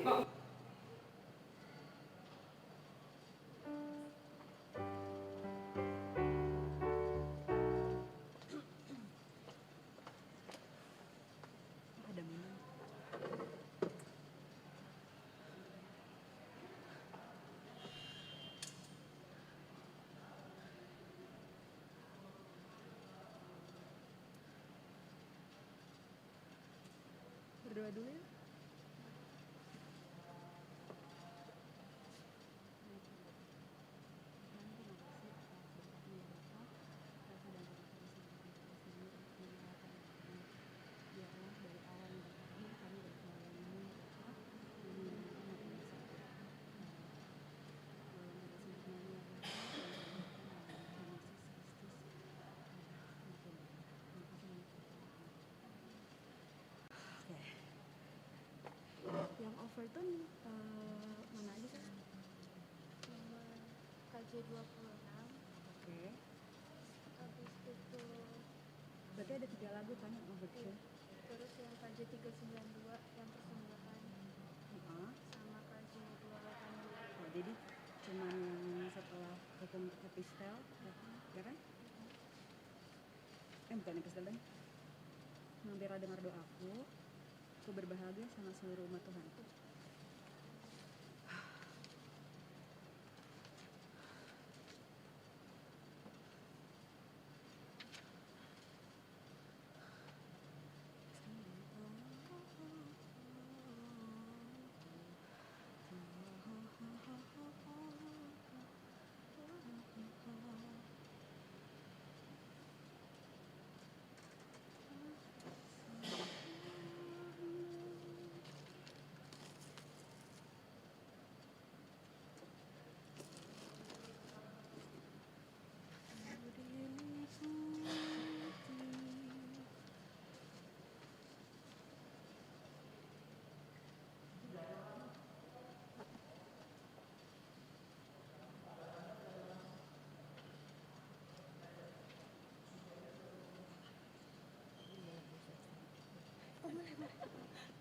Ada minum. Berdoa dulu ya. Yang Overton mana aja kan? Nomor KJ26. Oke. Habis itu Berarti ada 3 lagu kan yang Overton? terus yang KJ392 yang persembahan sama KJ282. Oh, jadi cuman yang setelah hukum epistel, ya kan? Bukan epistel dan mampirlah dengar doaku, ku berbahagia sama seluruh umat Tuhan.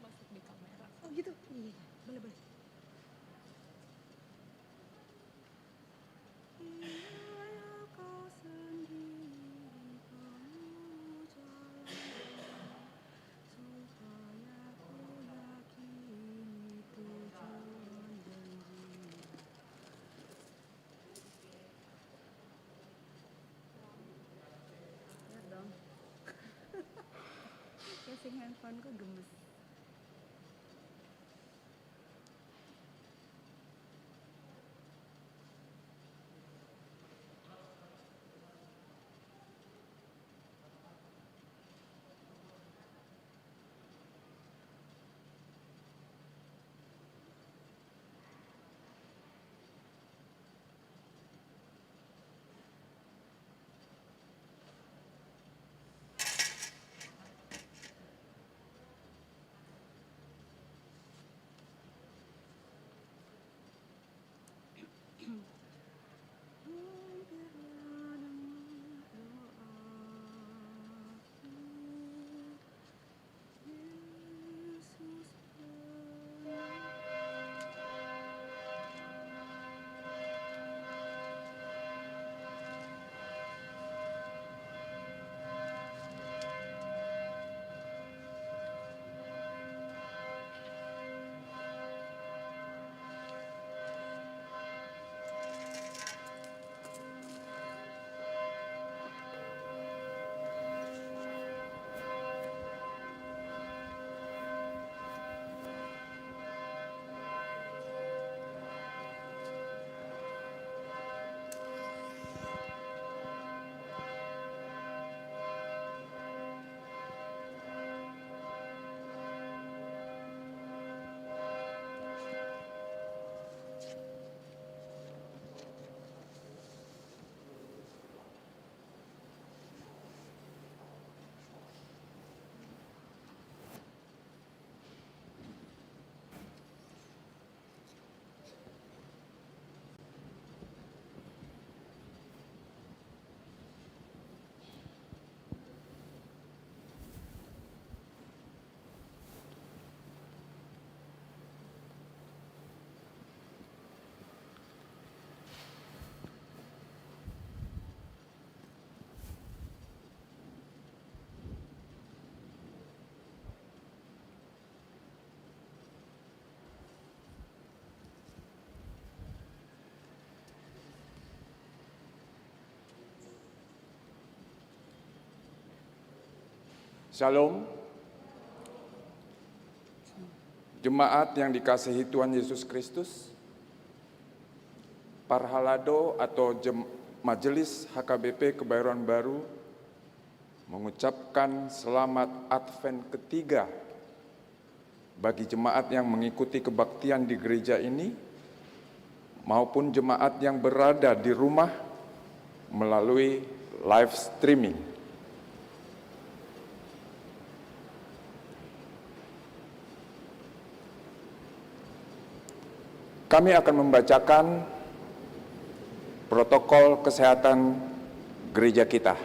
Masuk di kamera. Oh gitu? Iya, boleh. Lihat dong. Casing handphoneku gemes. Shalom. Jemaat yang dikasihi Tuhan Yesus Kristus, Parhalado atau Majelis HKBP Kebayoran Baru mengucapkan selamat Advent ketiga bagi jemaat yang mengikuti kebaktian di gereja ini maupun jemaat yang berada di rumah melalui live streaming. Kami akan membacakan protokol kesehatan gereja kita.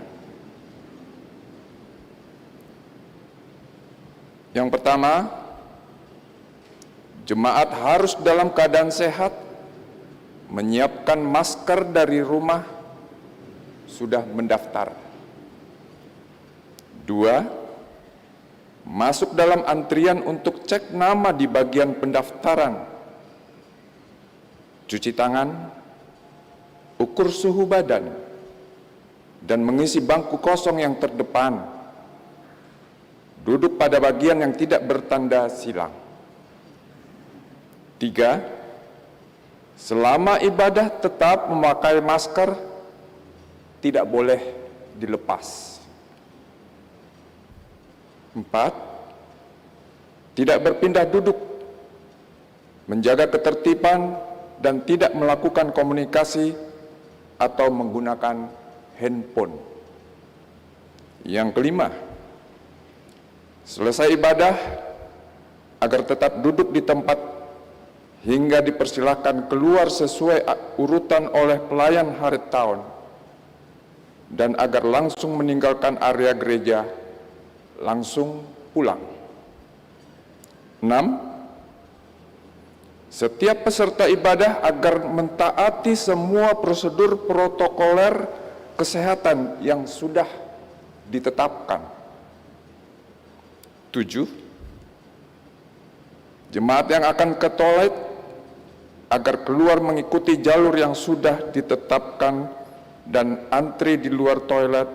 Yang pertama, jemaat harus dalam keadaan sehat, menyiapkan masker dari rumah, sudah mendaftar. 2. Masuk dalam antrian untuk cek nama di bagian pendaftaran, cuci tangan, ukur suhu badan, dan mengisi bangku kosong yang terdepan. Duduk pada bagian yang tidak bertanda silang. 3. Selama ibadah tetap memakai masker, tidak boleh dilepas. 4. Tidak berpindah duduk, menjaga ketertiban, dan tidak melakukan komunikasi atau menggunakan handphone. Yang kelima, selesai ibadah agar tetap duduk di tempat hingga dipersilahkan keluar sesuai urutan oleh pelayan hari tahun dan agar langsung meninggalkan area gereja, langsung pulang. 6. Setiap peserta ibadah agar mentaati semua prosedur protokoler kesehatan yang sudah ditetapkan. 7. Jemaat yang akan ke toilet agar keluar mengikuti jalur yang sudah ditetapkan dan antri di luar toilet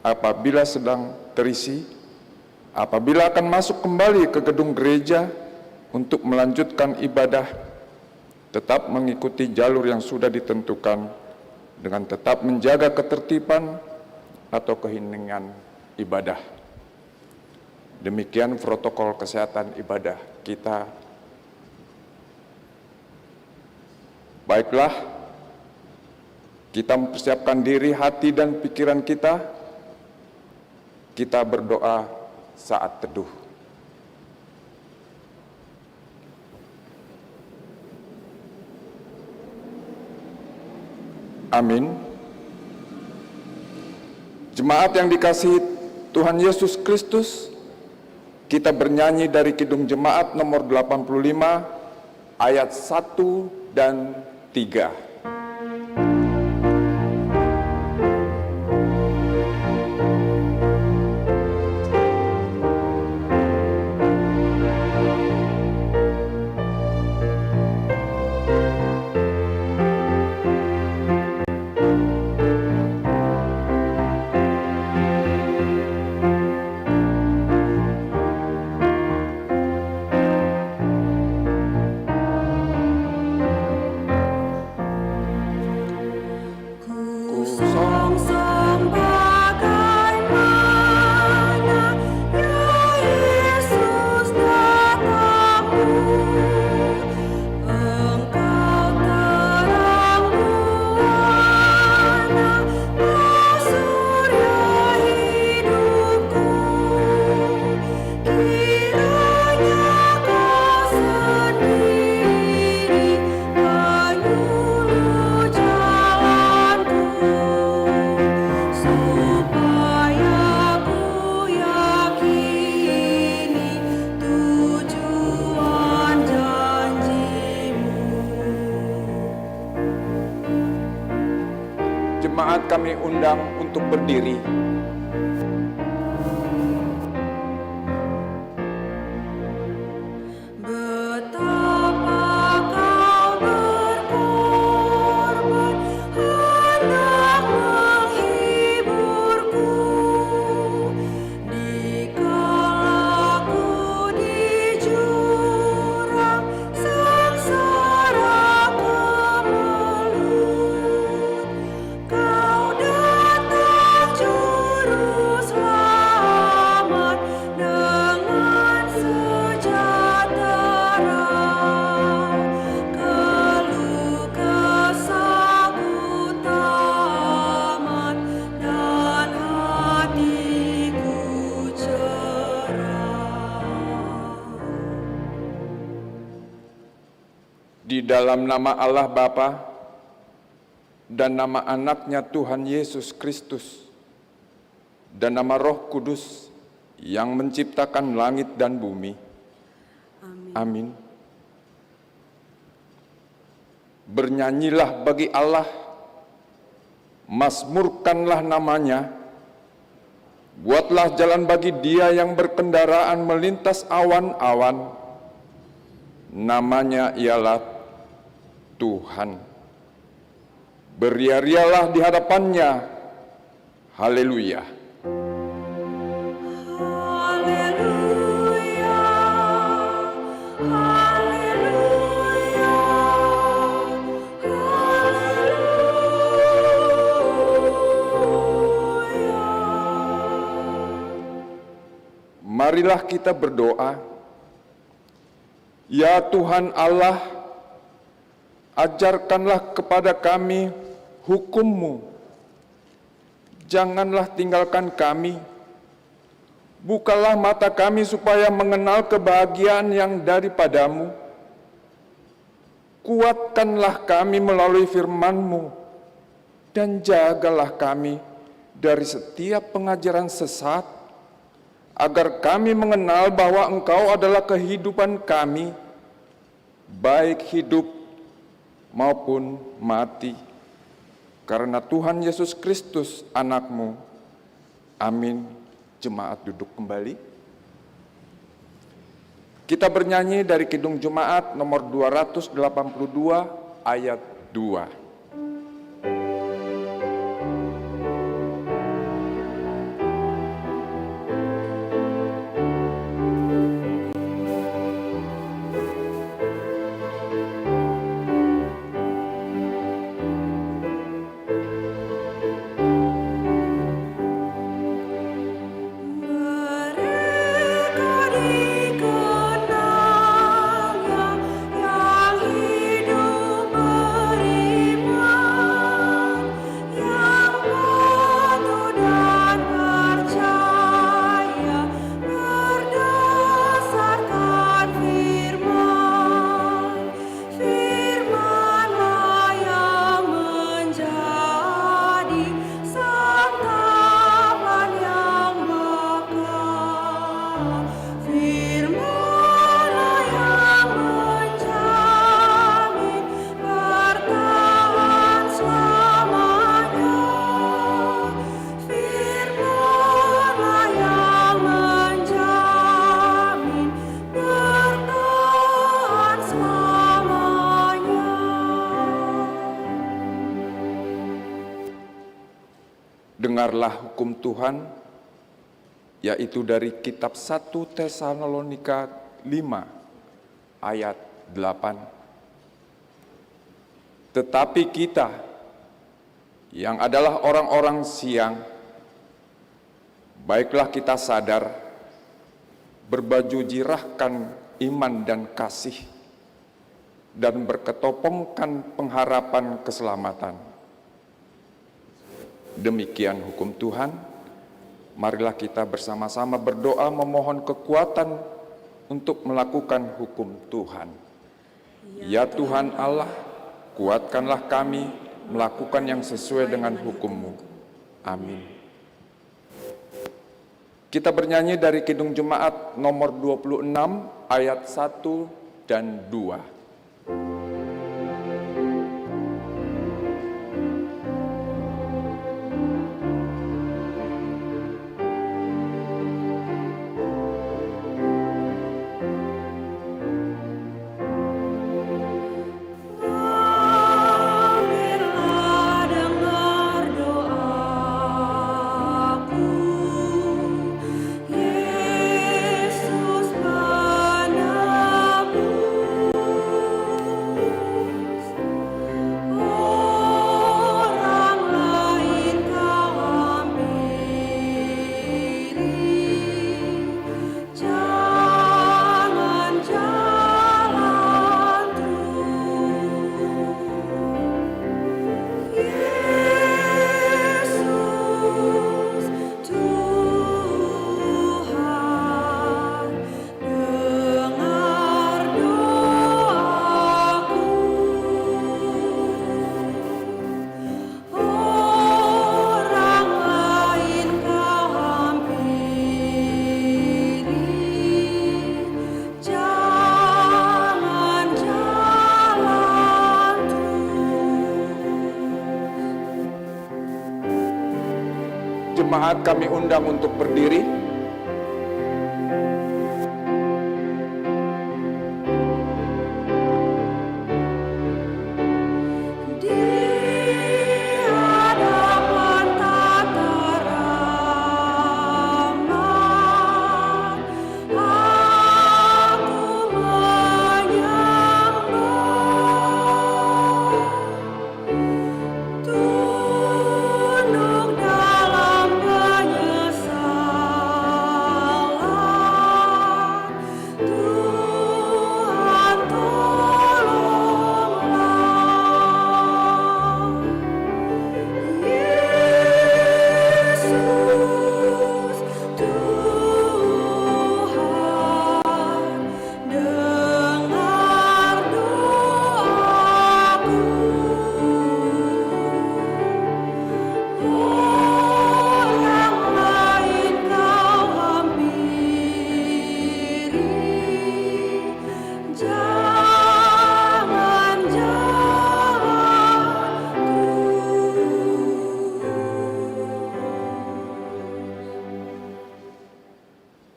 apabila sedang terisi. Apabila akan masuk kembali ke gedung gereja untuk melanjutkan ibadah, tetap mengikuti jalur yang sudah ditentukan dengan tetap menjaga ketertiban atau keheningan ibadah. Demikian protokol kesehatan ibadah kita. Baiklah, kita mempersiapkan diri, hati, dan pikiran kita. Kita berdoa saat teduh. Amin. Jemaat yang dikasihi Tuhan Yesus Kristus, kita bernyanyi dari Kidung Jemaat nomor 85 ayat 1 dan 3. Jemaat kami undang untuk berdiri. Di dalam nama Allah Bapa dan nama anaknya Tuhan Yesus Kristus dan nama Roh Kudus yang menciptakan langit dan bumi. Amin. Bernyanyilah bagi Allah, mazmurkanlah namanya, buatlah jalan bagi Dia yang berkendaraan melintas awan-awan. Namanya ialah Tuhan. Beria-rialah di hadapannya. Haleluya. Haleluya. Haleluya. Haleluya. Marilah kita berdoa. Ya Tuhan Allah, ajarkanlah kepada kami hukum-Mu. Janganlah tinggalkan kami. Bukalah mata kami supaya mengenal kebahagiaan yang daripada-Mu. Kuatkanlah kami melalui firman-Mu, dan jagalah kami dari setiap pengajaran sesat, agar kami mengenal bahwa Engkau adalah kehidupan kami, baik hidup maupun mati, karena Tuhan Yesus Kristus anak-Mu. Amin. Jemaat duduk kembali. Kita bernyanyi dari Kidung Jemaat nomor 282 ayat 2. Dengarlah hukum Tuhan, yaitu dari kitab 1 Tesalonika 5 ayat 8. Tetapi kita yang adalah orang-orang siang, baiklah kita sadar, berbaju jirahkan iman dan kasih, dan berketopongkan pengharapan keselamatan. Demikian hukum Tuhan. Marilah kita bersama-sama berdoa memohon kekuatan untuk melakukan hukum Tuhan. Ya Tuhan Allah, kuatkanlah kami melakukan yang sesuai dengan hukum-Mu. Amin. Kita bernyanyi dari Kidung Jemaat nomor 26 ayat 1 dan 2. Yesus penebus. jemaat kami undang untuk berdiri.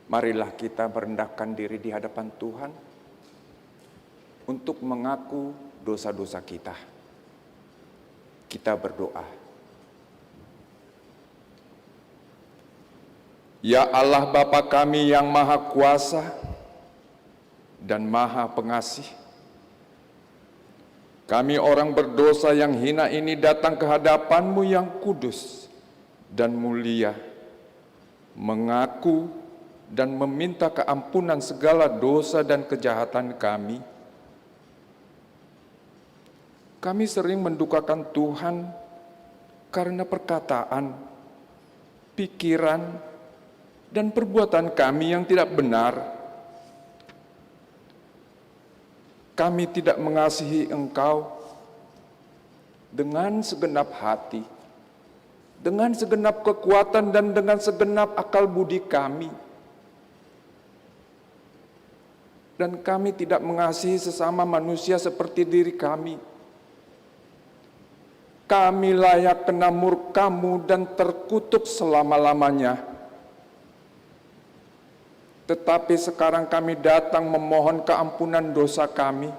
Marilah kita merendahkan diri di hadapan Tuhan untuk mengaku dosa-dosa kita. Kita berdoa. Ya Allah Bapa kami yang Maha Kuasa dan Maha Pengasih, kami orang berdosa yang hina ini datang ke hadapan-Mu yang kudus dan mulia, mengaku dan meminta keampunan segala dosa dan kejahatan kami. Kami sering mendukakan Tuhan karena perkataan, pikiran, dan perbuatan kami yang tidak benar. Kami tidak mengasihi Engkau dengan segenap hati, dengan segenap kekuatan, dan dengan segenap akal budi kami. Dan kami tidak mengasihi sesama manusia seperti diri kami. Kami layak kena murka-Mu dan terkutuk selama-lamanya. Tetapi sekarang kami datang memohon keampunan dosa kami.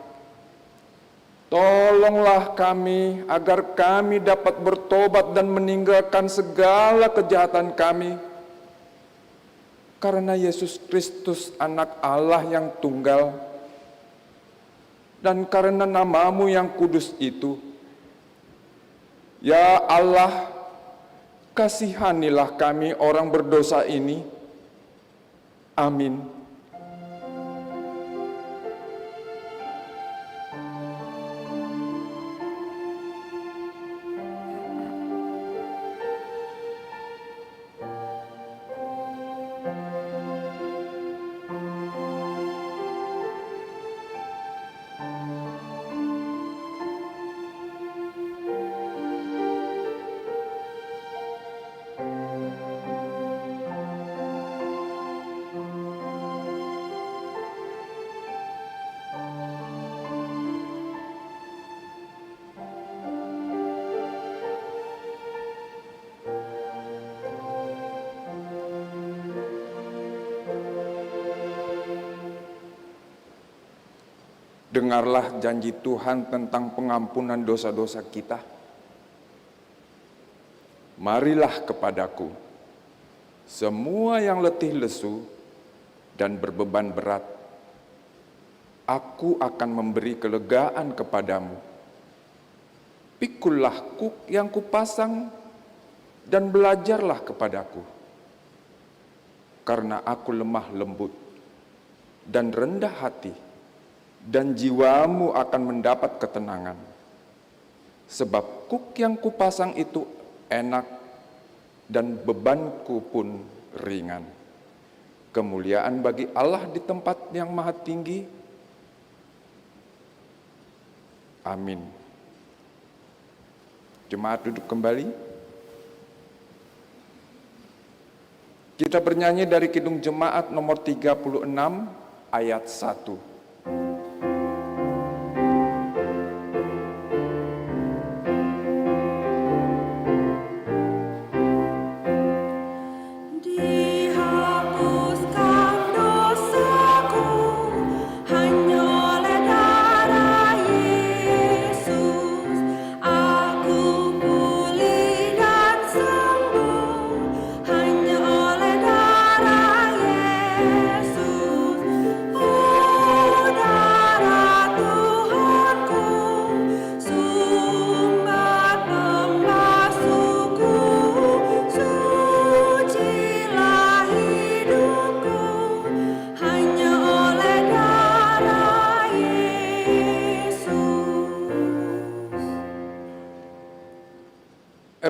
Tolonglah kami agar kami dapat bertobat dan meninggalkan segala kejahatan kami. Karena Yesus Kristus anak Allah yang tunggal, dan karena nama-Mu yang kudus itu, ya Allah, kasihanilah kami orang berdosa ini. Amin. Dengarlah janji Tuhan tentang pengampunan dosa-dosa kita. Marilah kepadaku, semua yang letih lesu dan berbeban berat, aku akan memberi kelegaan kepadamu. Pikullah kuk yang kupasang dan belajarlah kepadaku, karena aku lemah lembut dan rendah hati, dan jiwamu akan mendapat ketenangan. Sebab kuk yang kupasang itu enak, dan bebanku pun ringan. Kemuliaan bagi Allah di tempat yang maha tinggi. Amin. Jemaat duduk kembali. Kita bernyanyi dari Kidung Jemaat nomor 36 ayat 1.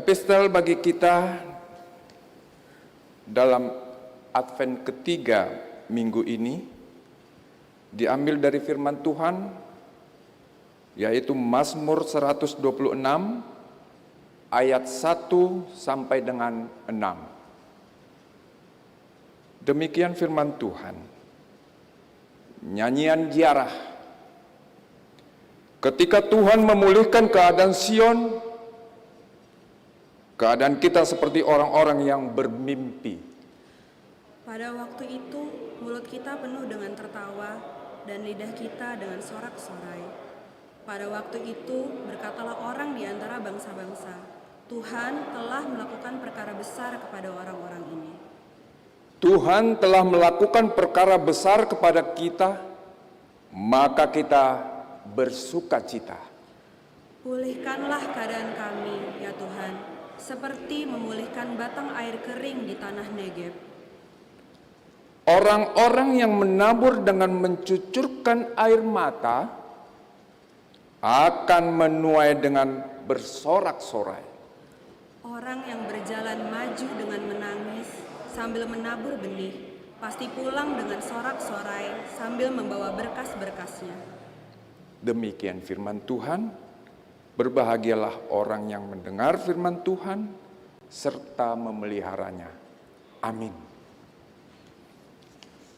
Epistel bagi kita dalam Advent ketiga minggu ini diambil dari firman Tuhan, yaitu Mazmur 126 ayat 1 sampai dengan 6. Demikian firman Tuhan. Nyanyian ziarah. Ketika Tuhan memulihkan keadaan Sion, keadaan kita seperti orang-orang yang bermimpi. Pada waktu itu, mulut kita penuh dengan tertawa dan lidah kita dengan sorak-sorai. Pada waktu itu, berkatalah orang di antara bangsa-bangsa, Tuhan telah melakukan perkara besar kepada orang-orang ini. Tuhan telah melakukan perkara besar kepada kita, maka kita bersukacita. Pulihkanlah keadaan kami, ya Tuhan, seperti memulihkan batang air kering di tanah Negeb. Orang-orang yang menabur dengan mencucurkan air mata akan menuai dengan bersorak-sorai. Orang yang berjalan maju dengan menangis sambil menabur benih, pasti pulang dengan sorak-sorai sambil membawa berkas-berkasnya. Demikian firman Tuhan. Berbahagialah orang yang mendengar firman Tuhan serta memeliharanya. Amin.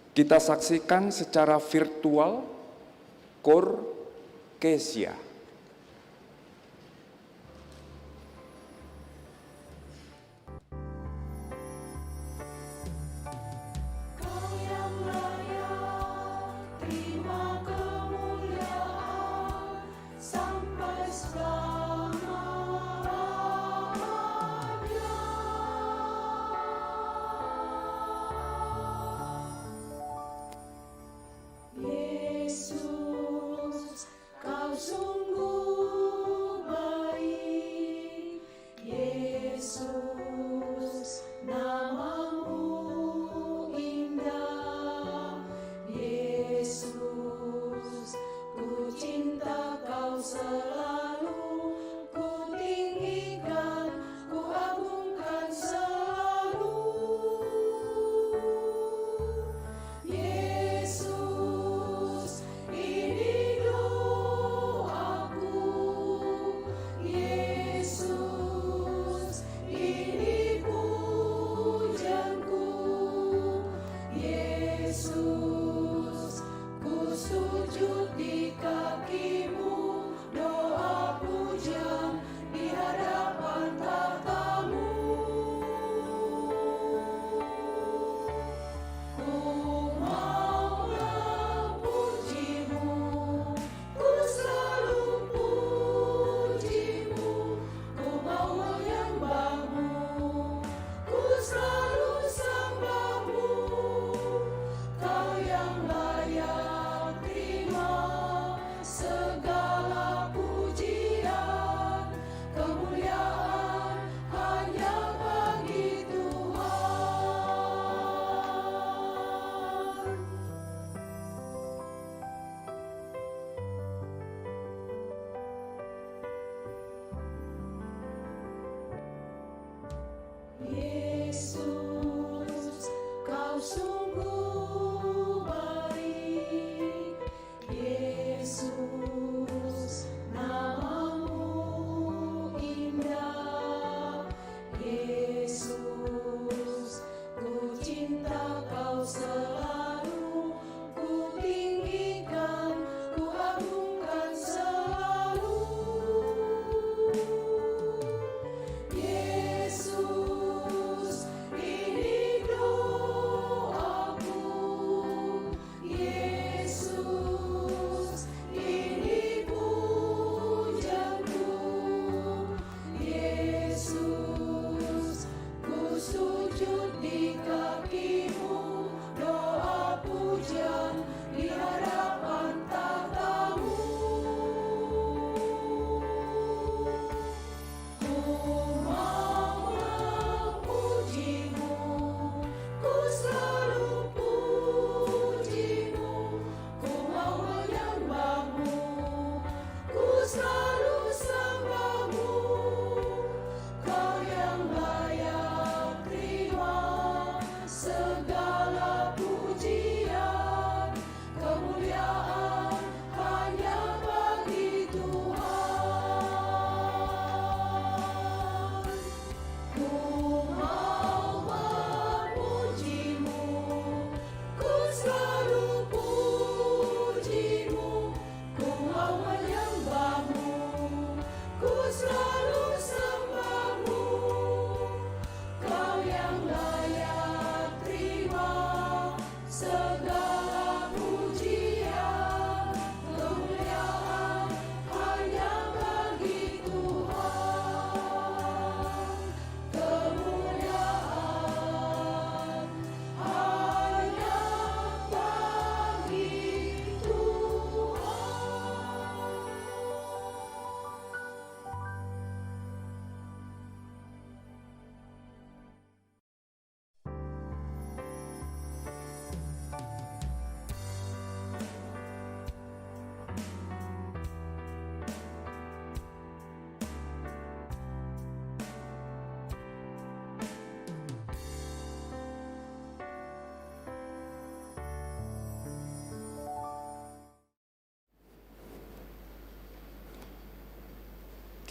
Kita saksikan secara virtual Kor Kesia. Kau yang layak terima kemuliaan sampai selama-lamanya. Yesus, kau sungguh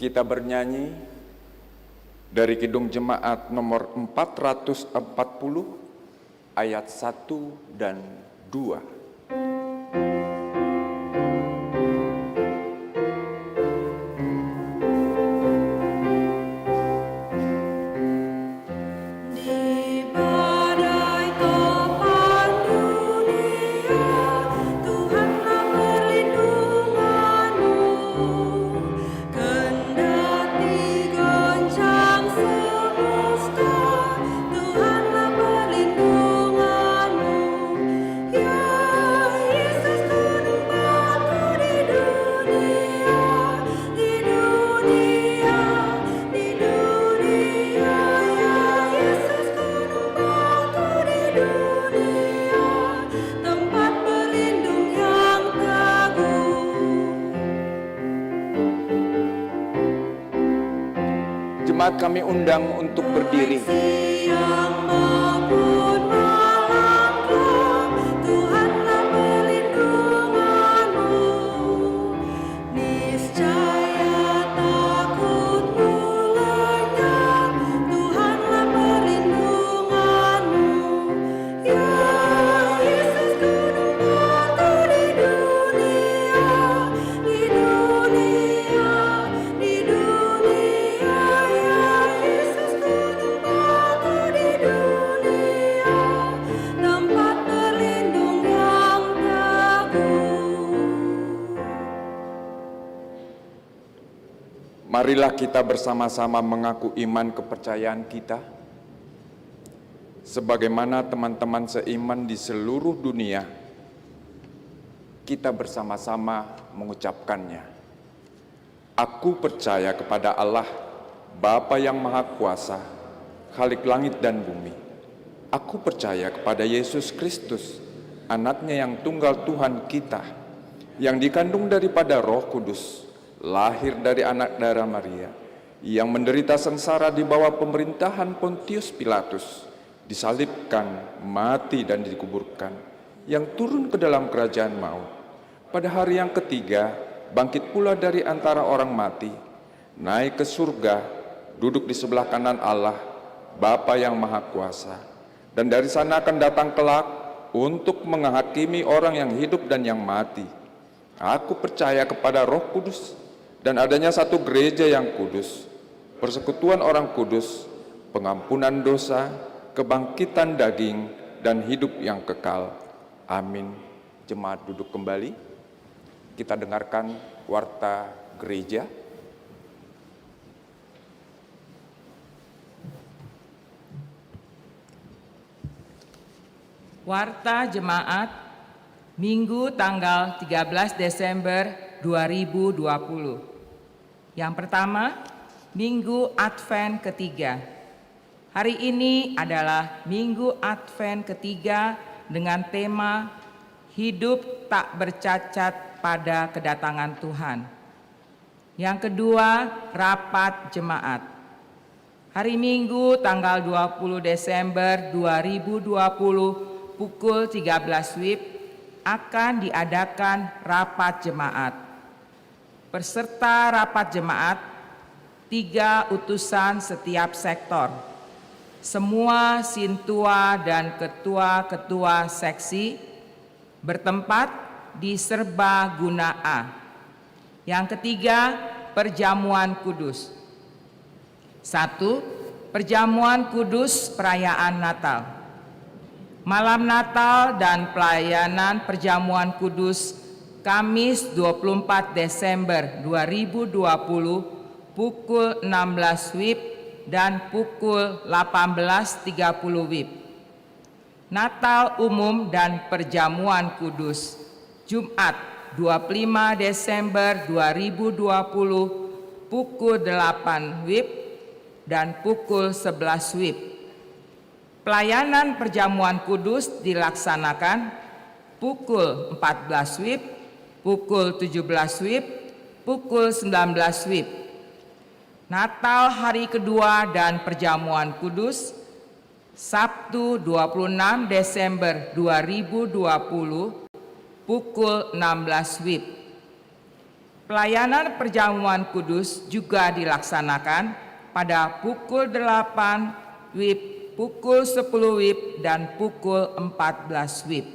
Kita bernyanyi dari Kidung Jemaat nomor 440 ayat 1 dan 2. Di badai topan dunia, Tuhanlah perlindunganmu. Kendati goncang semesta, Tuhanlah perlindunganmu. Ya Yesus gunung batu di dunia, di dunia, di dunia. Ya Yesus gunung batu di dunia, tempat berlindung yang teguh. Jemaat kami undang untuk berdiri. Siang maupun malam gelap, Tuhanlah perlindunganmu. Niscaya takutmu lenyap, Tuhanlah perlindunganmu. Ya Yesus gunung batu di dunia, di dunia, di dunia. Ya Yesus gunung batu di dunia, tempat berlindung yang teguh. Marilah kita bersama-sama mengaku iman kepercayaan kita, sebagaimana teman-teman seiman di seluruh dunia, kita bersama-sama mengucapkannya. Aku percaya kepada Allah, Bapa yang Maha Kuasa, Khalik langit dan bumi. Aku percaya kepada Yesus Kristus, anaknya yang tunggal Tuhan kita, yang dikandung daripada Roh Kudus, lahir dari anak darah Maria, yang menderita sengsara di bawah pemerintahan Pontius Pilatus, disalibkan, mati dan dikuburkan, yang turun ke dalam kerajaan maut. Pada hari yang ketiga, bangkit pula dari antara orang mati, naik ke surga, duduk di sebelah kanan Allah, Bapa yang Maha Kuasa. Dan dari sana akan datang kelak untuk menghakimi orang yang hidup dan yang mati. Aku percaya kepada Roh Kudus dan adanya satu gereja yang kudus, persekutuan orang kudus, pengampunan dosa, kebangkitan daging, dan hidup yang kekal. Amin. Jemaat duduk kembali. Kita dengarkan warta gereja. Warta Jemaat Minggu tanggal 13 Desember 2020. Yang pertama, Minggu Advent ketiga. Hari ini adalah Minggu Advent ketiga dengan tema Hidup tak bercacat pada kedatangan Tuhan. Yang kedua, Rapat Jemaat. Hari Minggu tanggal 20 Desember 2020 pukul 13 WIB akan diadakan Rapat Jemaat. Peserta Rapat Jemaat, 3 utusan setiap sektor. Semua sintua dan ketua-ketua seksi bertempat di Serbaguna A. Yang ketiga, Perjamuan Kudus. 1. Perjamuan Kudus perayaan Natal. Malam Natal dan pelayanan Perjamuan Kudus Kamis 24 Desember 2020 pukul 16 WIB dan pukul 18.30 WIB. Natal Umum dan Perjamuan Kudus Jumat 25 Desember 2020 pukul 8 WIB dan pukul 11 WIB. Pelayanan Perjamuan Kudus dilaksanakan pukul 14 WIB, pukul 17 WIB, pukul 19 WIB. Natal hari kedua dan Perjamuan Kudus Sabtu 26 Desember 2020 pukul 16 WIB. Pelayanan perjamuan kudus juga dilaksanakan pada pukul 8 WIB, pukul 10 WIB, dan pukul 14 WIB.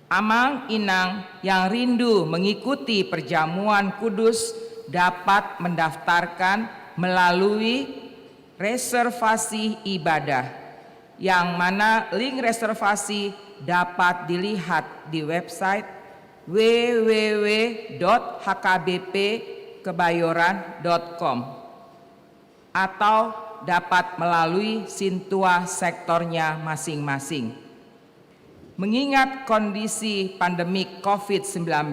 Amang-inang yang rindu mengikuti perjamuan kudus dapat mendaftarkan melalui reservasi ibadah, yang mana link reservasi dapat dilihat di website www.hkbpkebayoran.com atau dapat melalui Sintua sektornya masing-masing. Mengingat kondisi pandemik COVID-19,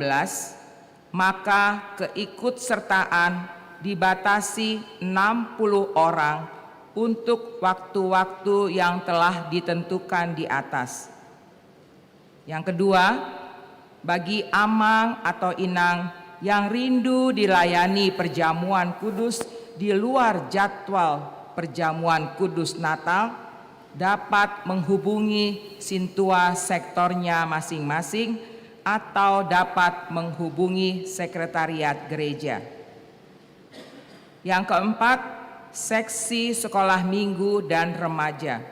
maka keikutsertaan dibatasi 60 orang untuk waktu-waktu yang telah ditentukan di atas. Yang kedua, bagi amang atau inang yang rindu dilayani perjamuan kudus di luar jadwal perjamuan kudus Natal, dapat menghubungi Sintua sektornya masing-masing atau dapat menghubungi sekretariat gereja. Yang keempat, seksi sekolah minggu dan remaja.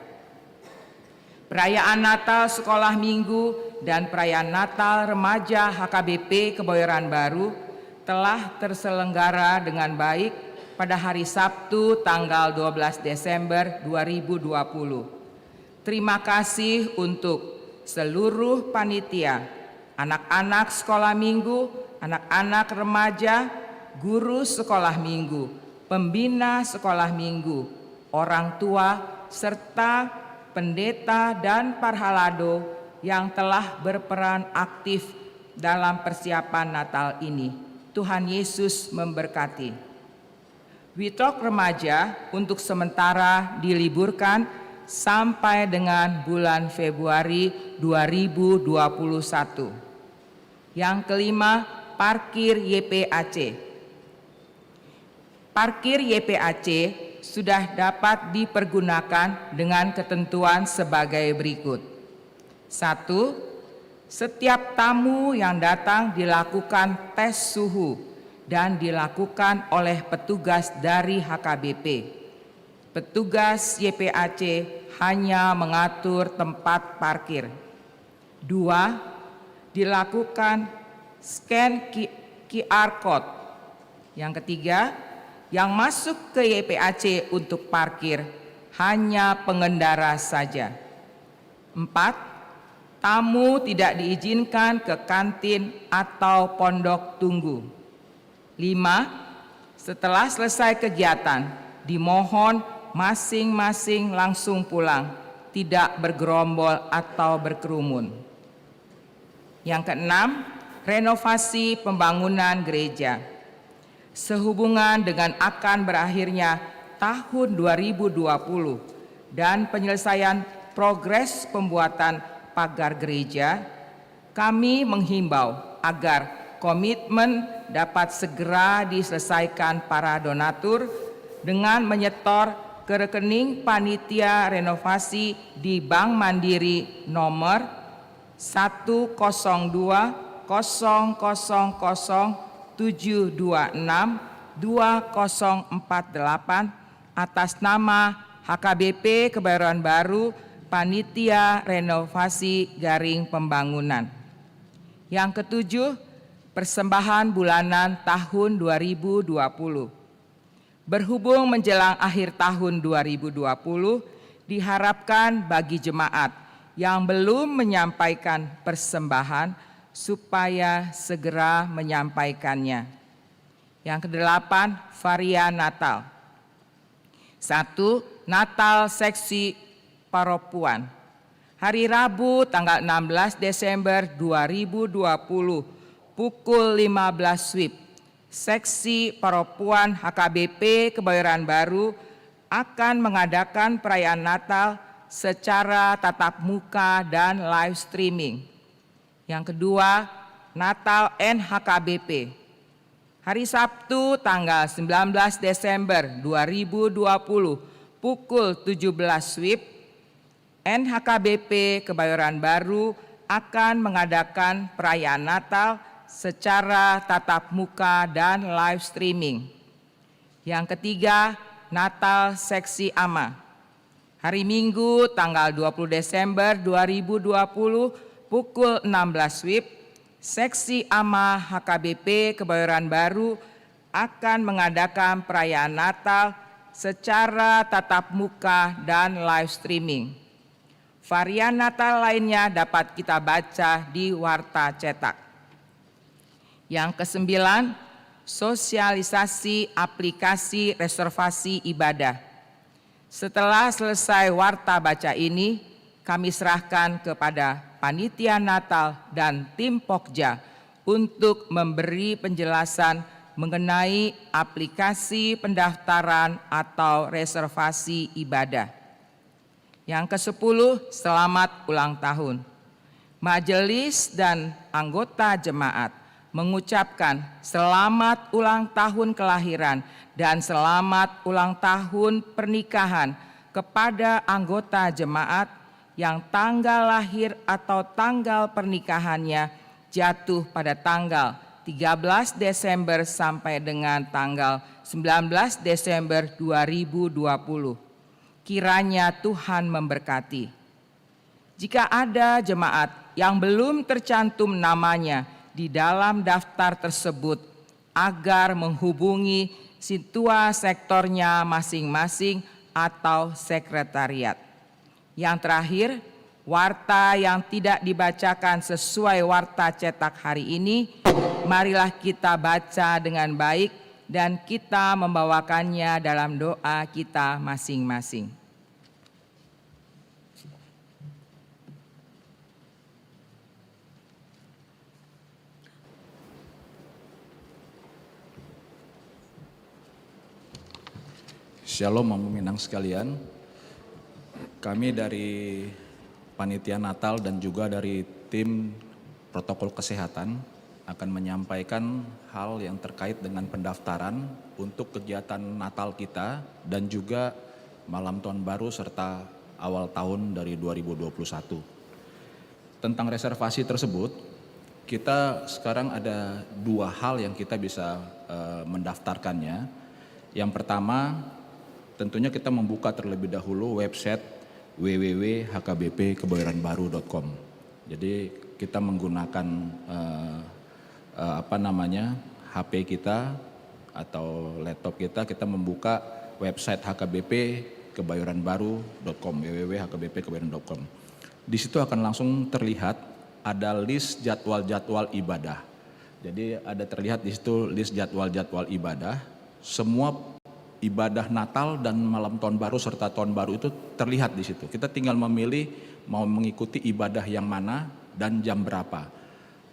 Perayaan Natal sekolah minggu dan perayaan Natal remaja HKBP Kebayoran Baru telah terselenggara dengan baik pada hari Sabtu tanggal 12 Desember 2020. Terima kasih untuk seluruh panitia, anak-anak sekolah minggu, anak-anak remaja, guru sekolah minggu, pembina sekolah minggu, orang tua, serta pendeta dan parhalado yang telah berperan aktif dalam persiapan Natal ini. Tuhan Yesus memberkati. Witok remaja untuk sementara diliburkan sampai dengan bulan Februari 2021. Yang kelima, parkir YPAC. Parkir YPAC sudah dapat dipergunakan dengan ketentuan sebagai berikut. 1. Setiap tamu yang datang dilakukan tes suhu dan dilakukan oleh petugas dari HKBP. Petugas YPAC hanya mengatur tempat parkir. 2. Dilakukan scan QR code. Yang ketiga, yang masuk ke YPAC untuk parkir hanya pengendara saja. 4. Tamu tidak diizinkan ke kantin atau pondok tunggu. 5. Setelah selesai kegiatan, dimohon masing-masing langsung pulang, tidak bergerombol atau berkerumun. Yang keenam, renovasi pembangunan gereja. Sehubungan dengan akan berakhirnya tahun 2020 dan penyelesaian progres pembuatan pagar gereja, kami menghimbau agar komitmen dapat segera diselesaikan para donatur dengan menyetor ke rekening panitia renovasi di Bank Mandiri nomor 1020007262048 atas nama HKBP Kebayoran Baru Panitia Renovasi Garing Pembangunan. Yang ketujuh, persembahan bulanan tahun 2020. Berhubung menjelang akhir tahun 2020, diharapkan bagi jemaat yang belum menyampaikan persembahan supaya segera menyampaikannya. Yang kedelapan, varian Natal. 1. Natal seksi Paropuan. Hari Rabu tanggal 16 Desember 2020 pukul 15 WIB. Seksi Paropuan HKBP Kebayoran Baru akan mengadakan perayaan Natal secara tatap muka dan live streaming. Yang kedua, Natal NHKBP. Hari Sabtu tanggal 19 Desember 2020 pukul 17 WIB, NHKBP Kebayoran Baru akan mengadakan perayaan Natal secara tatap muka dan live streaming. Yang ketiga, Natal Seksi AMA. Hari Minggu tanggal 20 Desember 2020 pukul 16 WIB, Seksi AMA HKBP Kebayoran Baru akan mengadakan perayaan Natal secara tatap muka dan live streaming. Varian Natal lainnya dapat kita baca di Warta Cetak. Yang kesembilan, sosialisasi aplikasi reservasi ibadah. Setelah selesai warta baca ini, kami serahkan kepada Panitia Natal dan tim Pokja untuk memberi penjelasan mengenai aplikasi pendaftaran atau reservasi ibadah. Yang ke-10, selamat ulang tahun. Majelis dan anggota jemaat mengucapkan selamat ulang tahun kelahiran dan selamat ulang tahun pernikahan kepada anggota jemaat yang tanggal lahir atau tanggal pernikahannya jatuh pada tanggal 13 Desember sampai dengan tanggal 19 Desember 2020. Kiranya Tuhan memberkati. Jika ada jemaat yang belum tercantum namanya di dalam daftar tersebut, agar menghubungi situa sektornya masing-masing atau sekretariat. Yang terakhir, warta yang tidak dibacakan sesuai warta cetak hari ini, marilah kita baca dengan baik dan kita membawakannya dalam doa kita masing-masing. Shalom Peminang sekalian, kami dari Panitia Natal dan juga dari tim protokol kesehatan akan menyampaikan hal yang terkait dengan pendaftaran untuk kegiatan Natal kita dan juga malam tahun baru serta awal tahun dari 2021. Tentang reservasi tersebut, kita sekarang ada dua hal yang kita bisa mendaftarkannya. Yang pertama, tentunya kita membuka terlebih dahulu website www.hkbpkebayoranbaru.com. Jadi kita menggunakan HP kita atau laptop kita membuka website hkbpkebayoranbaru.com, www.hkbpkebayoran.com. Di situ akan langsung terlihat ada list jadwal-jadwal ibadah. Jadi ada terlihat di situ list jadwal-jadwal ibadah. Semua ibadah Natal dan malam tahun baru serta tahun baru itu terlihat di situ. Kita tinggal memilih mau mengikuti ibadah yang mana dan jam berapa.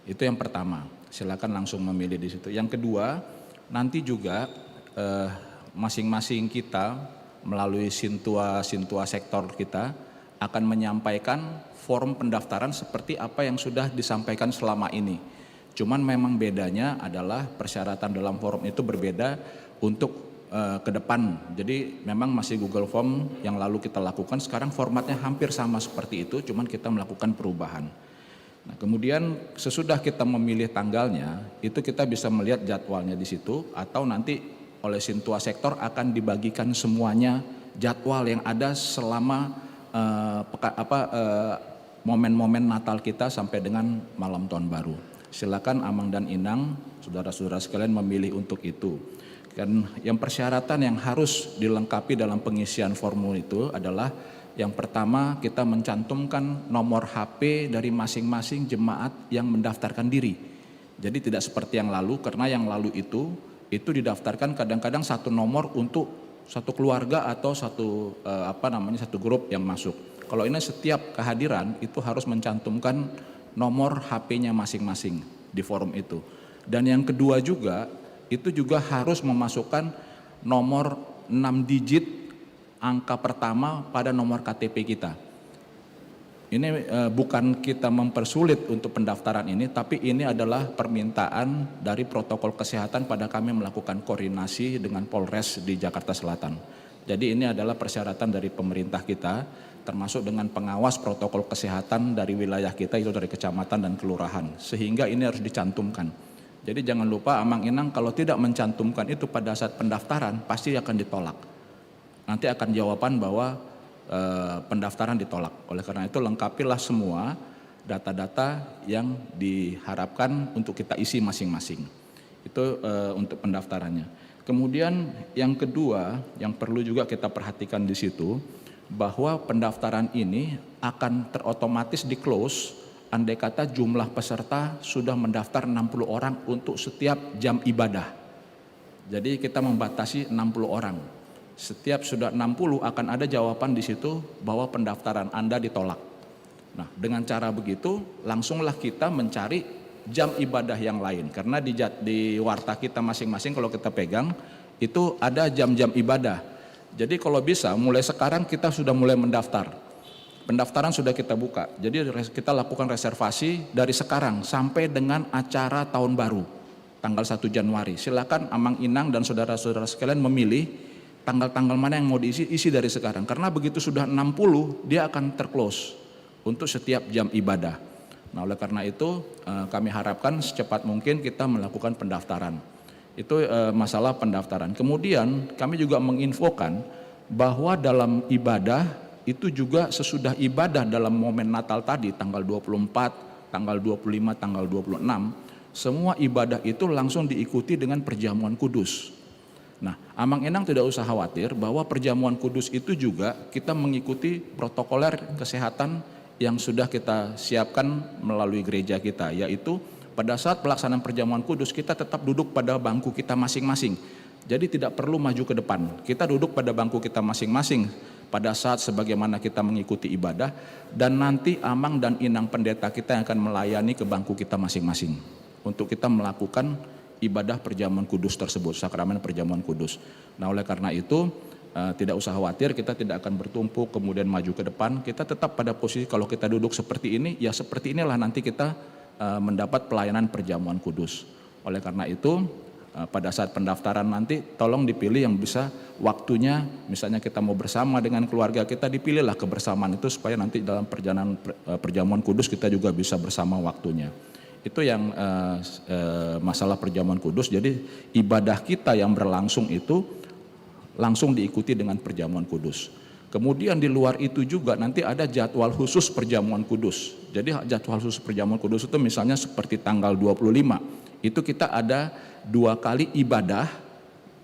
Itu yang pertama. Silakan langsung memilih di situ. Yang kedua, nanti juga masing-masing kita melalui sintua sektor kita akan menyampaikan form pendaftaran seperti apa yang sudah disampaikan selama ini. Cuman memang bedanya adalah persyaratan dalam form itu berbeda untuk ke depan. Jadi memang masih Google Form yang lalu kita lakukan, sekarang formatnya hampir sama seperti itu, cuman kita melakukan perubahan. Nah, kemudian sesudah kita memilih tanggalnya, itu kita bisa melihat jadwalnya di situ, atau nanti oleh sintua sektor akan dibagikan semuanya jadwal yang ada selama momen-momen Natal kita sampai dengan malam tahun baru. Silakan Amang dan Inang, saudara-saudara sekalian memilih untuk itu. Dan yang persyaratan yang harus dilengkapi dalam pengisian formulir itu adalah yang pertama kita mencantumkan nomor HP dari masing-masing jemaat yang mendaftarkan diri. Jadi tidak seperti yang lalu, karena yang lalu itu didaftarkan kadang-kadang satu nomor untuk satu keluarga atau satu grup yang masuk. Kalau ini setiap kehadiran itu harus mencantumkan nomor HP-nya masing-masing di forum itu. Dan yang kedua juga itu juga harus memasukkan nomor 6 digit angka pertama pada nomor KTP kita. Ini bukan kita mempersulit untuk pendaftaran ini, tapi ini adalah permintaan dari protokol kesehatan pada kami melakukan koordinasi dengan Polres di Jakarta Selatan. Jadi ini adalah persyaratan dari pemerintah kita, termasuk dengan pengawas protokol kesehatan dari wilayah kita, itu dari kecamatan dan kelurahan, sehingga ini harus dicantumkan. Jadi jangan lupa Amang Inang kalau tidak mencantumkan itu pada saat pendaftaran pasti akan ditolak. Nanti akan jawaban bahwa pendaftaran ditolak. Oleh karena itu lengkapilah semua data-data yang diharapkan untuk kita isi masing-masing. Itu untuk pendaftarannya. Kemudian yang kedua yang perlu juga kita perhatikan di situ, bahwa pendaftaran ini akan terotomatis di close andai kata jumlah peserta sudah mendaftar 60 orang untuk setiap jam ibadah. Jadi kita membatasi 60 orang. Setiap sudah 60 akan ada jawaban di situ bahwa pendaftaran Anda ditolak. Nah, dengan cara begitu langsunglah kita mencari jam ibadah yang lain, karena di warta kita masing-masing kalau kita pegang itu ada jam-jam ibadah. Jadi kalau bisa mulai sekarang kita sudah mulai mendaftar. Pendaftaran sudah kita buka. Jadi kita lakukan reservasi dari sekarang sampai dengan acara tahun baru tanggal 1 Januari. Silakan Amang Inang dan saudara-saudara sekalian memilih tanggal-tanggal mana yang mau diisi, isi dari sekarang. Karena begitu sudah 60 dia akan terclose untuk setiap jam ibadah. Nah, oleh karena itu kami harapkan secepat mungkin kita melakukan pendaftaran. Itu masalah pendaftaran. Kemudian kami juga menginfokan bahwa dalam ibadah itu juga sesudah ibadah dalam momen Natal tadi tanggal 24, tanggal 25, tanggal 26, semua ibadah itu langsung diikuti dengan perjamuan kudus. Nah, Amang Inang tidak usah khawatir bahwa perjamuan kudus itu juga kita mengikuti protokoler kesehatan yang sudah kita siapkan melalui gereja kita, yaitu pada saat pelaksanaan perjamuan kudus kita tetap duduk pada bangku kita masing-masing. Jadi tidak perlu maju ke depan. Kita duduk pada bangku kita masing-masing pada saat sebagaimana kita mengikuti ibadah, dan nanti Amang dan Inang pendeta kita yang akan melayani ke bangku kita masing-masing untuk kita melakukan ibadah perjamuan kudus tersebut, sakramen perjamuan kudus. Nah, oleh karena itu tidak usah khawatir, kita tidak akan bertumpuk kemudian maju ke depan. Kita tetap pada posisi kalau kita duduk seperti ini, ya seperti inilah nanti kita mendapat pelayanan perjamuan kudus. Oleh karena itu pada saat pendaftaran nanti tolong dipilih yang bisa waktunya, misalnya kita mau bersama dengan keluarga kita, dipilihlah kebersamaan itu supaya nanti dalam perjalanan perjamuan kudus kita juga bisa bersama waktunya. Itu yang masalah perjamuan kudus. Jadi ibadah kita yang berlangsung itu langsung diikuti dengan perjamuan kudus. Kemudian di luar itu juga nanti ada jadwal khusus perjamuan kudus. Jadi jadwal khusus perjamuan kudus itu misalnya seperti tanggal 25, itu kita ada 2 kali ibadah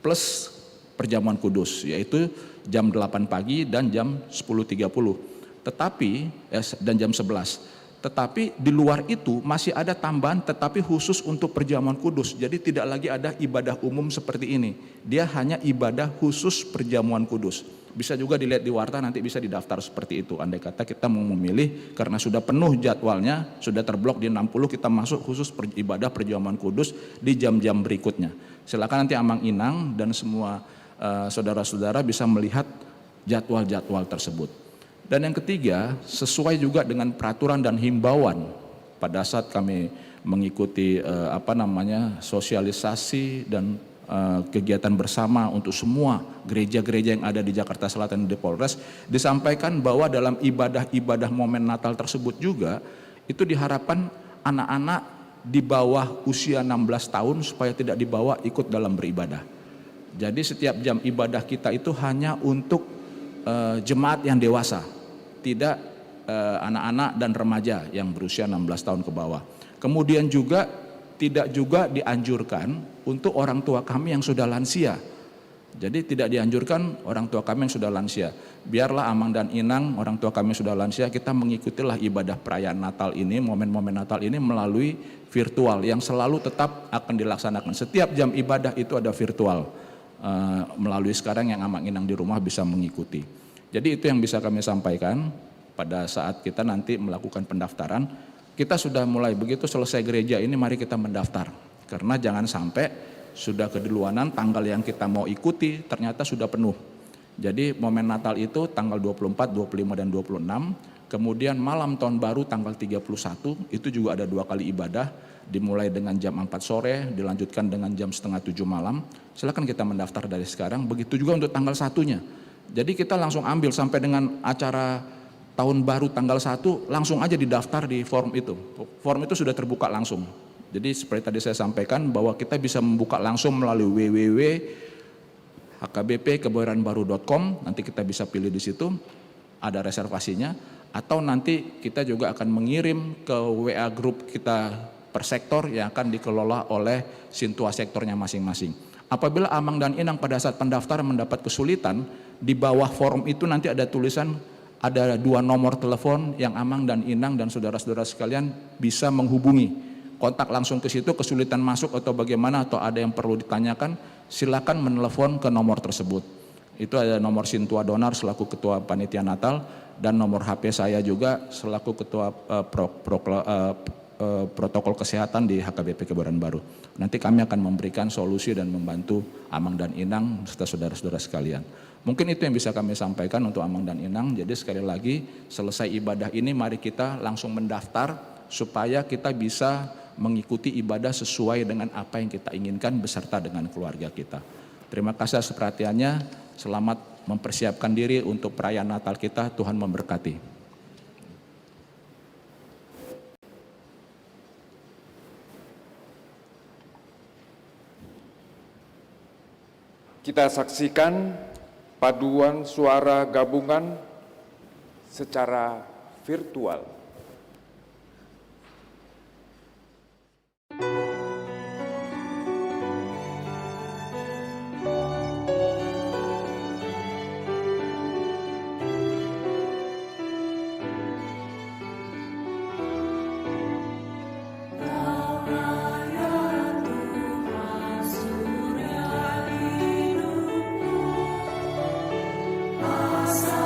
plus perjamuan kudus, yaitu jam 8 pagi dan jam 10.30. Tetapi dan jam 11. Tetapi di luar itu masih ada tambahan tetapi khusus untuk perjamuan kudus. Jadi tidak lagi ada ibadah umum seperti ini. Dia hanya ibadah khusus perjamuan kudus. Bisa juga dilihat di warta, nanti bisa didaftar seperti itu. Andai kata kita mau memilih karena sudah penuh jadwalnya, sudah terblok di 60, kita masuk khusus ibadah perjamuan kudus di jam-jam berikutnya. Silakan nanti Amang Inang dan semua saudara-saudara bisa melihat jadwal-jadwal tersebut. Dan yang ketiga, sesuai juga dengan peraturan dan himbauan pada saat kami mengikuti sosialisasi dan kegiatan bersama untuk semua gereja-gereja yang ada di Jakarta Selatan di Polres, disampaikan bahwa dalam ibadah-ibadah momen Natal tersebut juga itu diharapkan anak-anak di bawah usia 16 tahun supaya tidak dibawa ikut dalam beribadah. Jadi setiap jam ibadah kita itu hanya untuk jemaat yang dewasa, tidak anak-anak dan remaja yang berusia 16 tahun ke bawah. Kemudian juga tidak juga dianjurkan untuk orang tua kami yang sudah lansia. Jadi tidak dianjurkan orang tua kami yang sudah lansia. Biarlah Amang dan Inang, orang tua kami sudah lansia, kita mengikutilah ibadah perayaan Natal ini, momen-momen Natal ini melalui virtual yang selalu tetap akan dilaksanakan. Setiap jam ibadah itu ada virtual. Melalui sekarang yang Amang Inang di rumah bisa mengikuti. Jadi itu yang bisa kami sampaikan pada saat kita nanti melakukan pendaftaran. Kita sudah mulai begitu selesai gereja ini, mari kita mendaftar. Karena jangan sampai sudah keduluanan tanggal yang kita mau ikuti ternyata sudah penuh. Jadi momen Natal itu tanggal 24, 25 dan 26. Kemudian malam tahun baru tanggal 31 itu juga ada 2 kali ibadah. Dimulai dengan jam 4 sore, dilanjutkan dengan jam 6:30 malam. Silakan kita mendaftar dari sekarang. Begitu juga untuk tanggal 1-nya. Jadi kita langsung ambil sampai dengan acara tahun baru tanggal 1 langsung aja didaftar di form itu. Form itu sudah terbuka langsung. Jadi seperti tadi saya sampaikan bahwa kita bisa membuka langsung melalui www.hkbpkeboyoranbaru.com, nanti kita bisa pilih di situ, ada reservasinya, atau nanti kita juga akan mengirim ke WA grup kita per sektor yang akan dikelola oleh sintua sektornya masing-masing. Apabila Amang dan Inang pada saat pendaftaran mendapat kesulitan, di bawah form itu nanti ada tulisan, ada 2 nomor telepon yang Amang dan Inang dan saudara-saudara sekalian bisa menghubungi. Kontak langsung ke situ, kesulitan masuk atau bagaimana atau ada yang perlu ditanyakan, silakan menelepon ke nomor tersebut. Itu ada nomor Sintua Donar selaku Ketua Panitia Natal dan nomor HP saya juga selaku Ketua Protokol Kesehatan di HKBP Kebayoran Baru. Nanti kami akan memberikan solusi dan membantu Amang dan Inang serta saudara-saudara sekalian. Mungkin itu yang bisa kami sampaikan untuk Amang dan Inang. Jadi sekali lagi, selesai ibadah ini mari kita langsung mendaftar supaya kita bisa mengikuti ibadah sesuai dengan apa yang kita inginkan beserta dengan keluarga kita. Terima kasih atas perhatiannya. Selamat mempersiapkan diri untuk perayaan Natal kita. Tuhan memberkati. Kita saksikan paduan suara gabungan secara virtual. Asal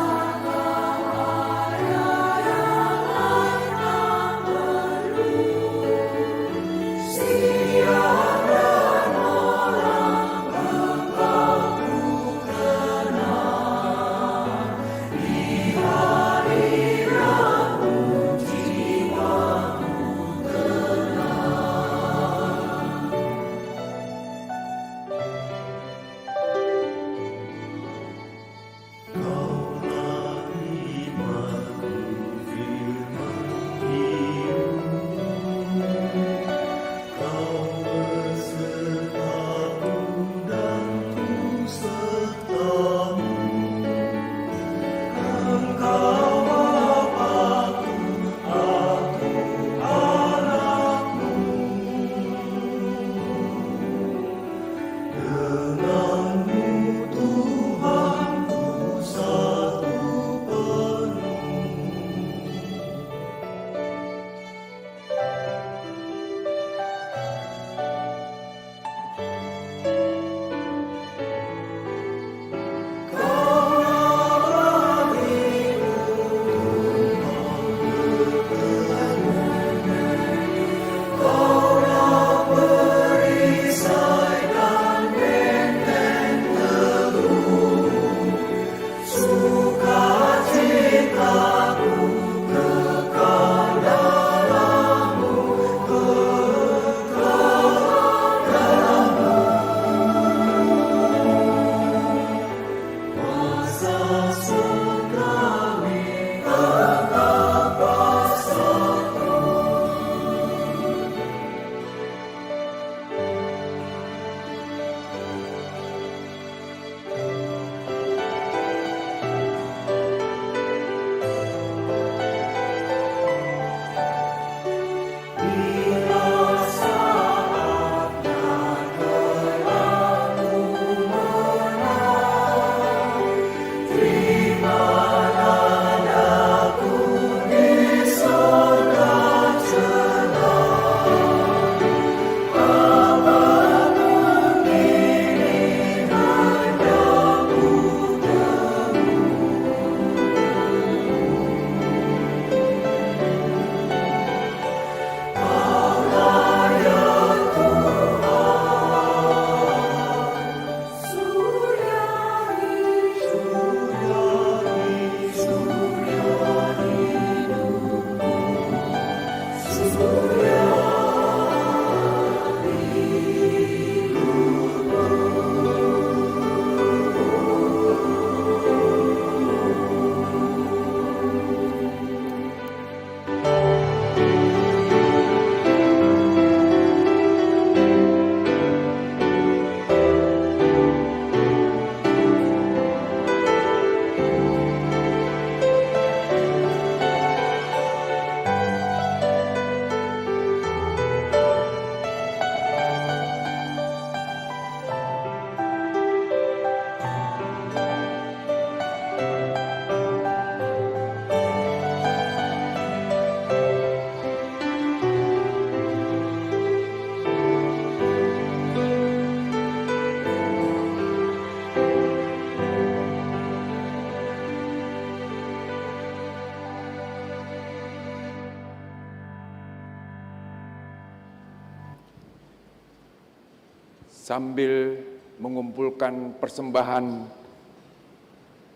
sambil mengumpulkan persembahan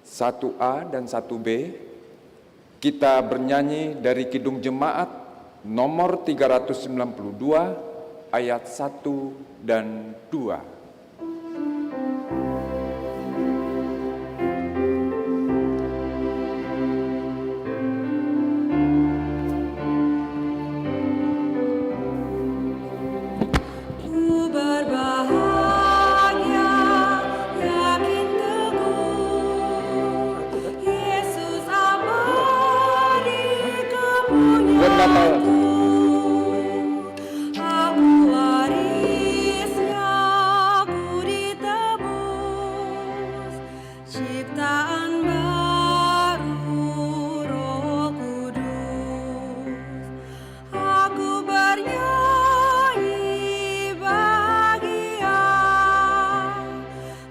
1A dan 1B, kita bernyanyi dari Kidung Jemaat nomor 392 ayat 1 dan 2. Ku berbahagia, yakin teguh, Yesus abadi kepunyaanku. Aku warisnya, ku ditebus, ciptaan baru Roh Kudus. Aku bernyanyi bahagia,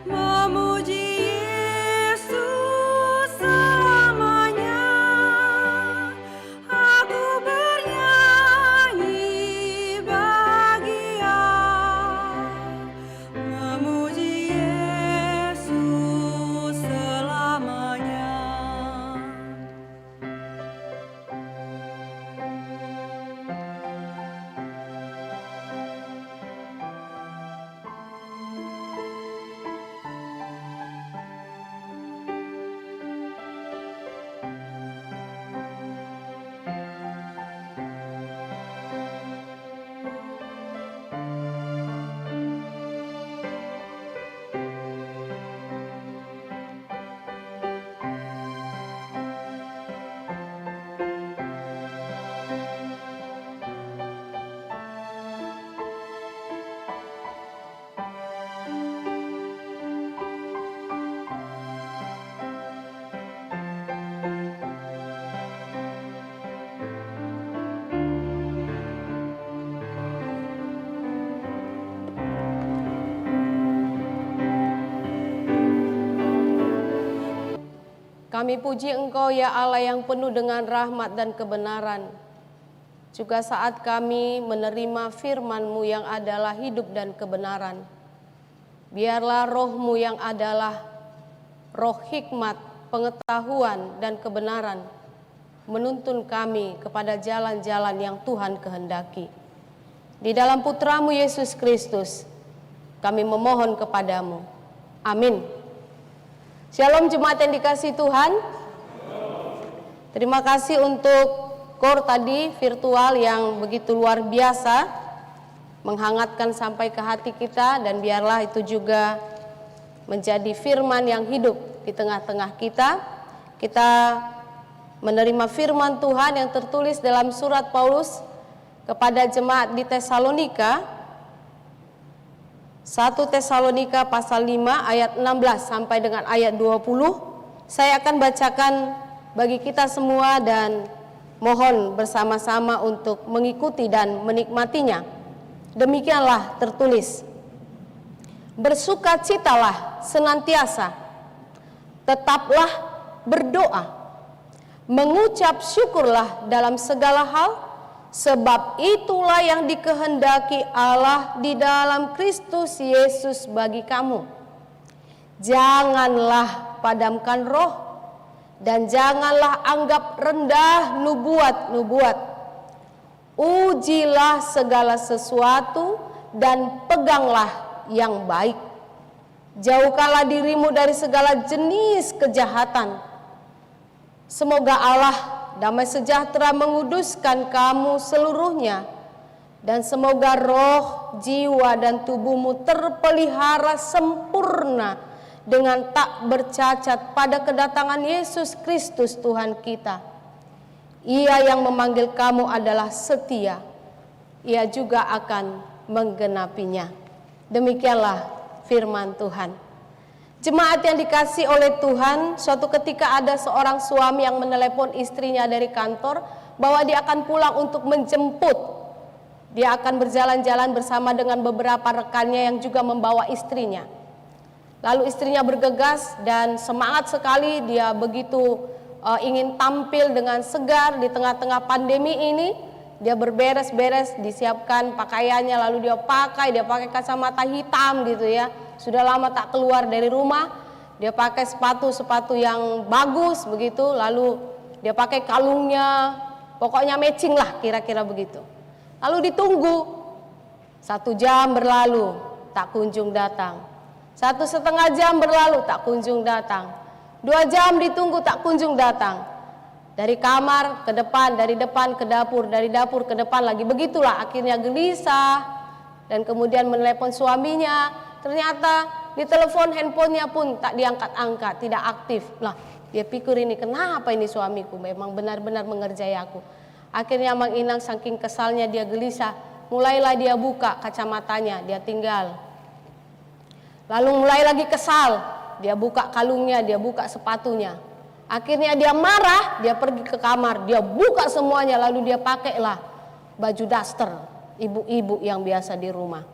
memuji Yesus selamanya. Aku bernyanyi bahagia, memuji Yesus selamanya. Kami puji Engkau ya Allah yang penuh dengan rahmat dan kebenaran. Juga saat kami menerima firman-Mu yang adalah hidup dan kebenaran. Biarlah roh-Mu yang adalah roh hikmat, pengetahuan dan kebenaran menuntun kami kepada jalan-jalan yang Tuhan kehendaki. Di dalam Putra-Mu Yesus Kristus kami memohon kepadamu. Amin. Shalom jemaat yang dikasihi Tuhan. Terima kasih untuk KOR tadi virtual yang begitu luar biasa, menghangatkan sampai ke hati kita, dan biarlah itu juga menjadi firman yang hidup di tengah-tengah kita. Kita menerima firman Tuhan yang tertulis dalam surat Paulus kepada jemaat di Tesalonika, 1 Tesalonika pasal 5 ayat 16 sampai dengan ayat 20. Saya akan bacakan bagi kita semua dan mohon bersama-sama untuk mengikuti dan menikmatinya. Demikianlah tertulis. Bersukacitalah senantiasa, tetaplah berdoa, mengucap syukurlah dalam segala hal, sebab itulah yang dikehendaki Allah di dalam Kristus Yesus bagi kamu. Janganlah padamkan roh, dan janganlah anggap rendah nubuat-nubuat. Ujilah segala sesuatu dan peganglah yang baik. Jauhkanlah dirimu dari segala jenis kejahatan. Semoga Allah damai sejahtera menguduskan kamu seluruhnya, dan semoga roh, jiwa, dan tubuhmu terpelihara sempurna dengan tak bercacat pada kedatangan Yesus Kristus Tuhan kita. Ia yang memanggil kamu adalah setia, Ia juga akan menggenapinya. Demikianlah firman Tuhan. Jemaat yang dikasih oleh Tuhan, suatu ketika ada seorang suami yang menelepon istrinya dari kantor bahwa dia akan pulang untuk menjemput. Dia akan berjalan-jalan bersama dengan beberapa rekannya yang juga membawa istrinya. Lalu istrinya bergegas dan semangat sekali, dia begitu ingin tampil dengan segar di tengah-tengah pandemi ini, dia berberes-beres, disiapkan pakaiannya, lalu dia pakai kacamata hitam gitu ya. Sudah lama tak keluar dari rumah, dia pakai sepatu yang bagus begitu, lalu dia pakai kalungnya, pokoknya matching lah kira-kira begitu. Lalu ditunggu, 1 jam berlalu, tak kunjung datang. 1,5 jam berlalu, tak kunjung datang. 2 jam ditunggu, tak kunjung datang. Dari kamar ke depan, dari depan ke dapur, dari dapur ke depan lagi. Begitulah akhirnya gelisah dan kemudian menelepon suaminya. Ternyata di telepon handphonenya pun tak diangkat-angkat, tidak aktif. Lah, dia pikir ini kenapa ini suamiku memang benar-benar mengerjai aku. Akhirnya Mang Inang saking kesalnya dia gelisah, mulailah dia buka kacamatanya, dia tinggal. Lalu mulai lagi kesal, dia buka kalungnya, dia buka sepatunya. Akhirnya dia marah, dia pergi ke kamar, dia buka semuanya, lalu dia pakailah baju daster ibu-ibu yang biasa di rumah.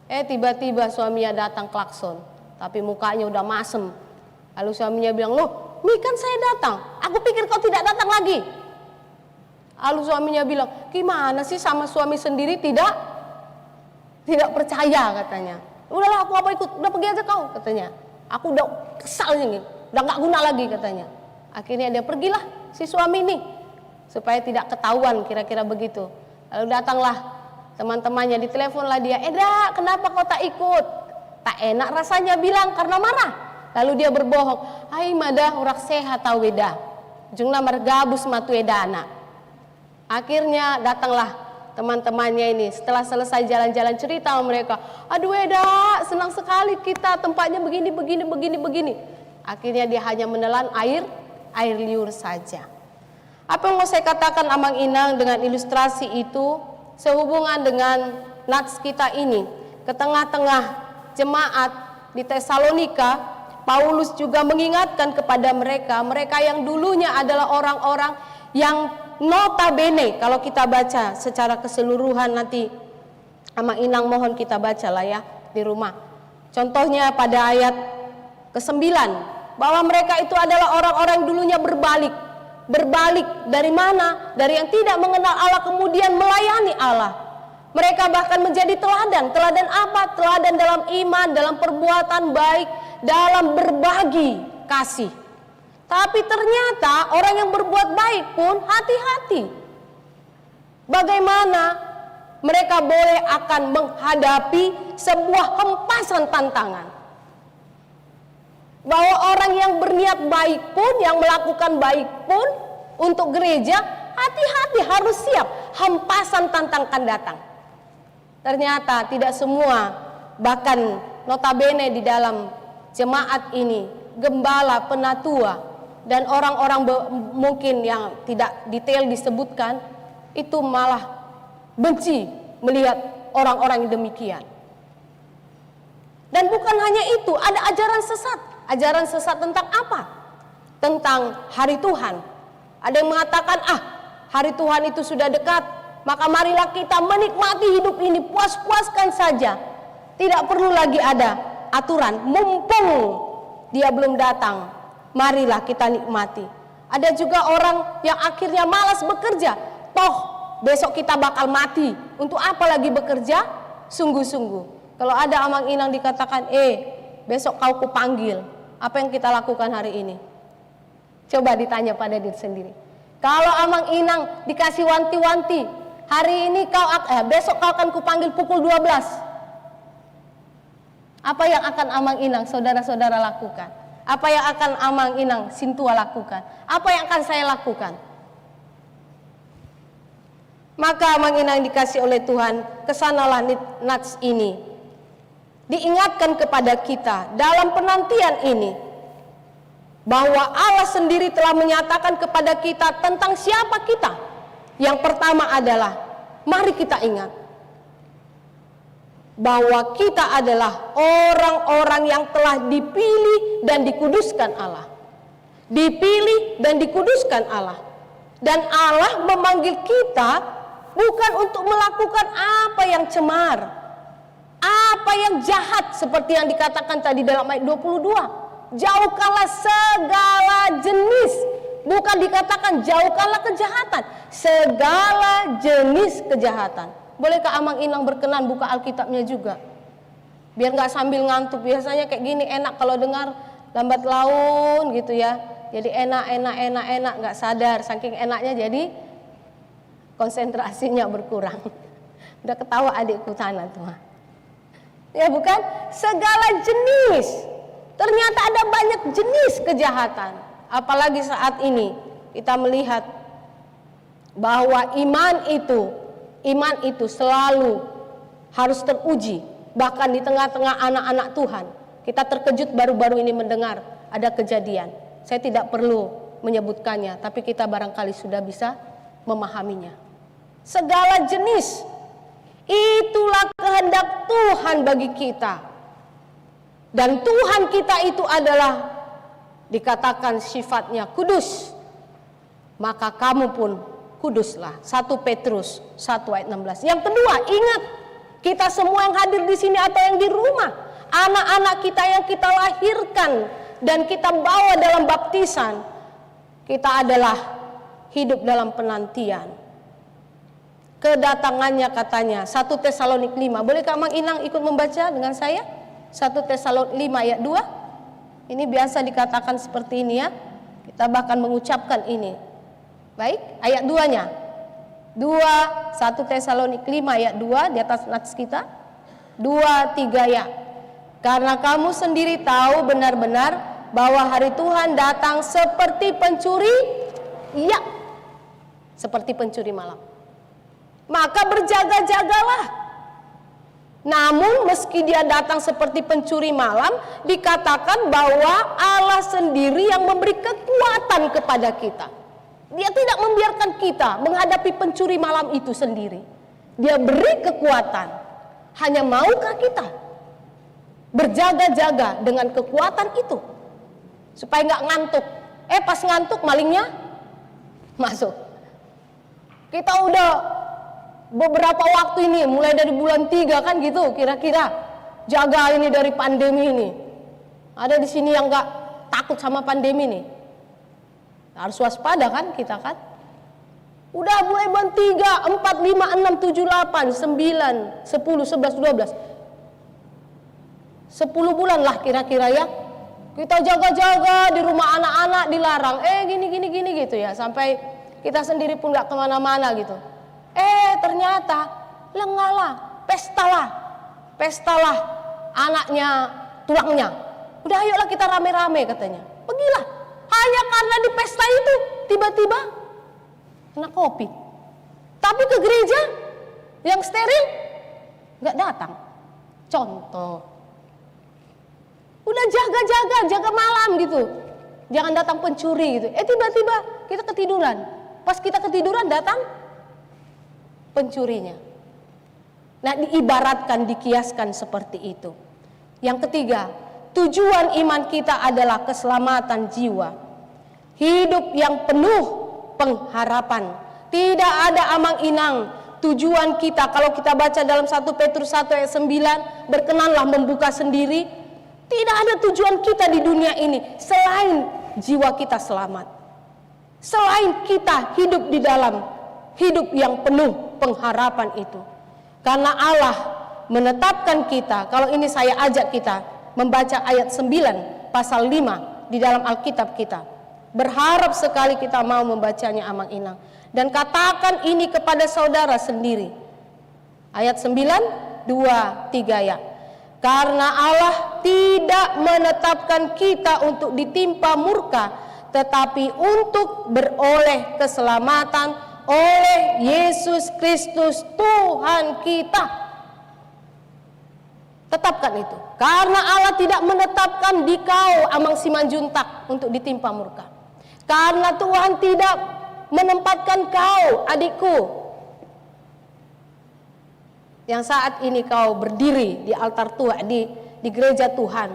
Tiba-tiba suaminya datang klakson, tapi mukanya udah masem. Lalu suaminya bilang, loh, ini kan saya datang, aku pikir kau tidak datang lagi. Lalu suaminya bilang, gimana sih sama suami sendiri tidak percaya katanya. Udahlah aku apa ikut, udah pergi aja kau katanya. Aku udah kesal ini, udah gak guna lagi katanya. Akhirnya dia pergilah si suami ini supaya tidak ketahuan kira-kira begitu. Lalu datanglah teman-temannya, diteleponlah dia, Eda kenapa kau tak ikut? Tak enak rasanya bilang karena marah. Lalu dia berbohong, hai madah urak sehat tau Eda, jungna mergabus matu Eda anak. Akhirnya datanglah teman-temannya ini, setelah selesai jalan-jalan cerita sama mereka, aduh Eda senang sekali kita tempatnya begini. Akhirnya dia hanya menelan air liur saja. Apa yang mau saya katakan Amang Inang dengan ilustrasi itu sehubungan dengan nats kita ini. Ke tengah-tengah jemaat di Tesalonika, Paulus juga mengingatkan kepada mereka yang dulunya adalah orang-orang yang notabene, kalau kita baca secara keseluruhan nanti Amang Inang mohon kita baca lah ya di rumah. Contohnya pada ayat ke-9, bahwa mereka itu adalah orang-orang yang dulunya berbalik dari mana? Dari yang tidak mengenal Allah kemudian melayani Allah. Mereka bahkan menjadi teladan apa? Teladan dalam iman, dalam perbuatan baik, dalam berbagi kasih. Tapi ternyata orang yang berbuat baik pun hati-hati. Bagaimana mereka boleh akan menghadapi sebuah hempasan tantangan. Bahwa orang yang berniat baik pun, yang melakukan baik pun untuk gereja, hati-hati harus siap, hempasan tantangan datang. Ternyata tidak semua, bahkan notabene di dalam jemaat ini, gembala, penatua, dan orang-orang mungkin yang tidak detail disebutkan, itu malah benci melihat orang-orang yang demikian. Dan bukan hanya itu, ada ajaran sesat. Ajaran sesat tentang apa? Tentang hari Tuhan. Ada yang mengatakan, hari Tuhan itu sudah dekat, maka marilah kita menikmati hidup ini, puas-puaskan saja. Tidak perlu lagi ada aturan, mumpung dia belum datang, marilah kita nikmati. Ada juga orang yang akhirnya malas bekerja, toh besok kita bakal mati, untuk apa lagi bekerja? Sungguh-sungguh. Kalau ada Amang Inang dikatakan, besok kau kupanggil, apa yang kita lakukan hari ini? Coba ditanya pada diri sendiri. Kalau Amang Inang dikasih wanti-wanti, hari ini besok kau akan kupanggil pukul 12. Apa yang akan Amang Inang saudara-saudara lakukan? Apa yang akan Amang Inang Sintua lakukan? Apa yang akan saya lakukan? Maka Amang Inang dikasih oleh Tuhan, kesanalah nats ini diingatkan kepada kita dalam penantian ini, bahwa Allah sendiri telah menyatakan kepada kita tentang siapa kita. Yang pertama adalah, mari kita ingat bahwa kita adalah orang-orang yang telah dipilih dan dikuduskan Allah. Dipilih dan dikuduskan Allah. Dan Allah memanggil kita bukan untuk melakukan apa yang cemar, apa yang jahat, seperti yang dikatakan tadi dalam ayat 22. Jauhkanlah segala jenis bukan dikatakan jauhkanlah kejahatan, segala jenis kejahatan. Bolehkah Amang Inang berkenan buka Alkitabnya juga? Biar nggak sambil ngantuk. Biasanya kayak gini enak kalau dengar lambat laun gitu ya. Jadi enak, nggak sadar. Saking enaknya jadi konsentrasinya berkurang. Udah ketawa adikku sana tuh. Ya bukan? Segala jenis. Ternyata ada banyak jenis kejahatan. Apalagi saat ini kita melihat bahwa iman itu selalu harus teruji. Bahkan di tengah-tengah anak-anak Tuhan, kita terkejut baru-baru ini mendengar ada kejadian. Saya tidak perlu menyebutkannya, tapi kita barangkali sudah bisa memahaminya. Segala jenis, itulah kehendak Tuhan bagi kita. Dan Tuhan kita itu adalah dikatakan sifatnya kudus. Maka kamu pun kuduslah. 1 Petrus 1 ayat 16. Yang kedua, ingat, kita semua yang hadir di sini atau yang di rumah, anak-anak kita yang kita lahirkan dan kita bawa dalam baptisan, kita adalah hidup dalam penantian kedatangannya, katanya 1 Tesalonik 5. Bolehkah Mang Inang ikut membaca dengan saya? 1 Tesalonik 5 ayat 2. Ini biasa dikatakan seperti ini ya. Kita bahkan mengucapkan ini. Baik, ayat 2-nya. 1 Tesalonik 5 ayat 2 di atas nats kita. 2, 3 ya. Karena kamu sendiri tahu benar-benar bahwa hari Tuhan datang seperti pencuri, iya, seperti pencuri malam. Maka berjaga-jagalah. Namun meski dia datang seperti pencuri malam, dikatakan bahwa Allah sendiri yang memberi kekuatan kepada kita. Dia tidak membiarkan kita menghadapi pencuri malam itu sendiri. Dia beri kekuatan. Hanya maukah kita berjaga-jaga dengan kekuatan itu supaya nggak ngantuk? Pas ngantuk malingnya masuk. Kita udah beberapa waktu ini, mulai dari bulan 3 kan gitu kira-kira, jaga ini dari pandemi ini. Ada di sini yang nggak takut sama pandemi nih. Harus waspada kan kita kan. Udah mulai bulan 3, 4, 5, 6, 7, 8, 9, 10, 11, 12. 10 bulan lah kira-kira ya. Kita jaga-jaga di rumah anak-anak dilarang. Gini gitu ya. Sampai kita sendiri pun nggak kemana-mana gitu. Ternyata lengalah, pestalah anaknya, tulangnya. Udah ayolah kita rame-rame katanya. Pergilah. Hanya karena di pesta itu tiba-tiba kena COVID. Tapi ke gereja yang steril nggak datang. Contoh. Udah jaga malam gitu. Jangan datang pencuri gitu. Tiba-tiba kita ketiduran. Pas kita ketiduran datang pencurinya. Nah, diibaratkan, dikiaskan seperti itu. Yang ketiga, tujuan iman kita adalah keselamatan jiwa. Hidup yang penuh pengharapan. Tidak ada amang inang. Tujuan kita, kalau kita baca dalam 1 Petrus 1 ayat 9, berkenanlah membuka sendiri. Tidak ada tujuan kita di dunia ini selain jiwa kita selamat. Selain kita hidup di dalam hidup yang penuh pengharapan itu. Karena Allah menetapkan kita, kalau ini saya ajak kita membaca ayat 9 pasal 5 di dalam Alkitab kita. Berharap sekali kita mau membacanya amang inang. Dan katakan ini kepada saudara sendiri. Ayat 9, 2, 3 ya. Karena Allah tidak menetapkan kita untuk ditimpa murka, tetapi untuk beroleh keselamatan oleh Yesus Kristus Tuhan kita. Tetapkan itu. Karena Allah tidak menetapkan di kau amang Simanjuntak untuk ditimpa murka. Karena Tuhan tidak menempatkan kau, adikku, yang saat ini kau berdiri di altar Tuhan, di gereja Tuhan,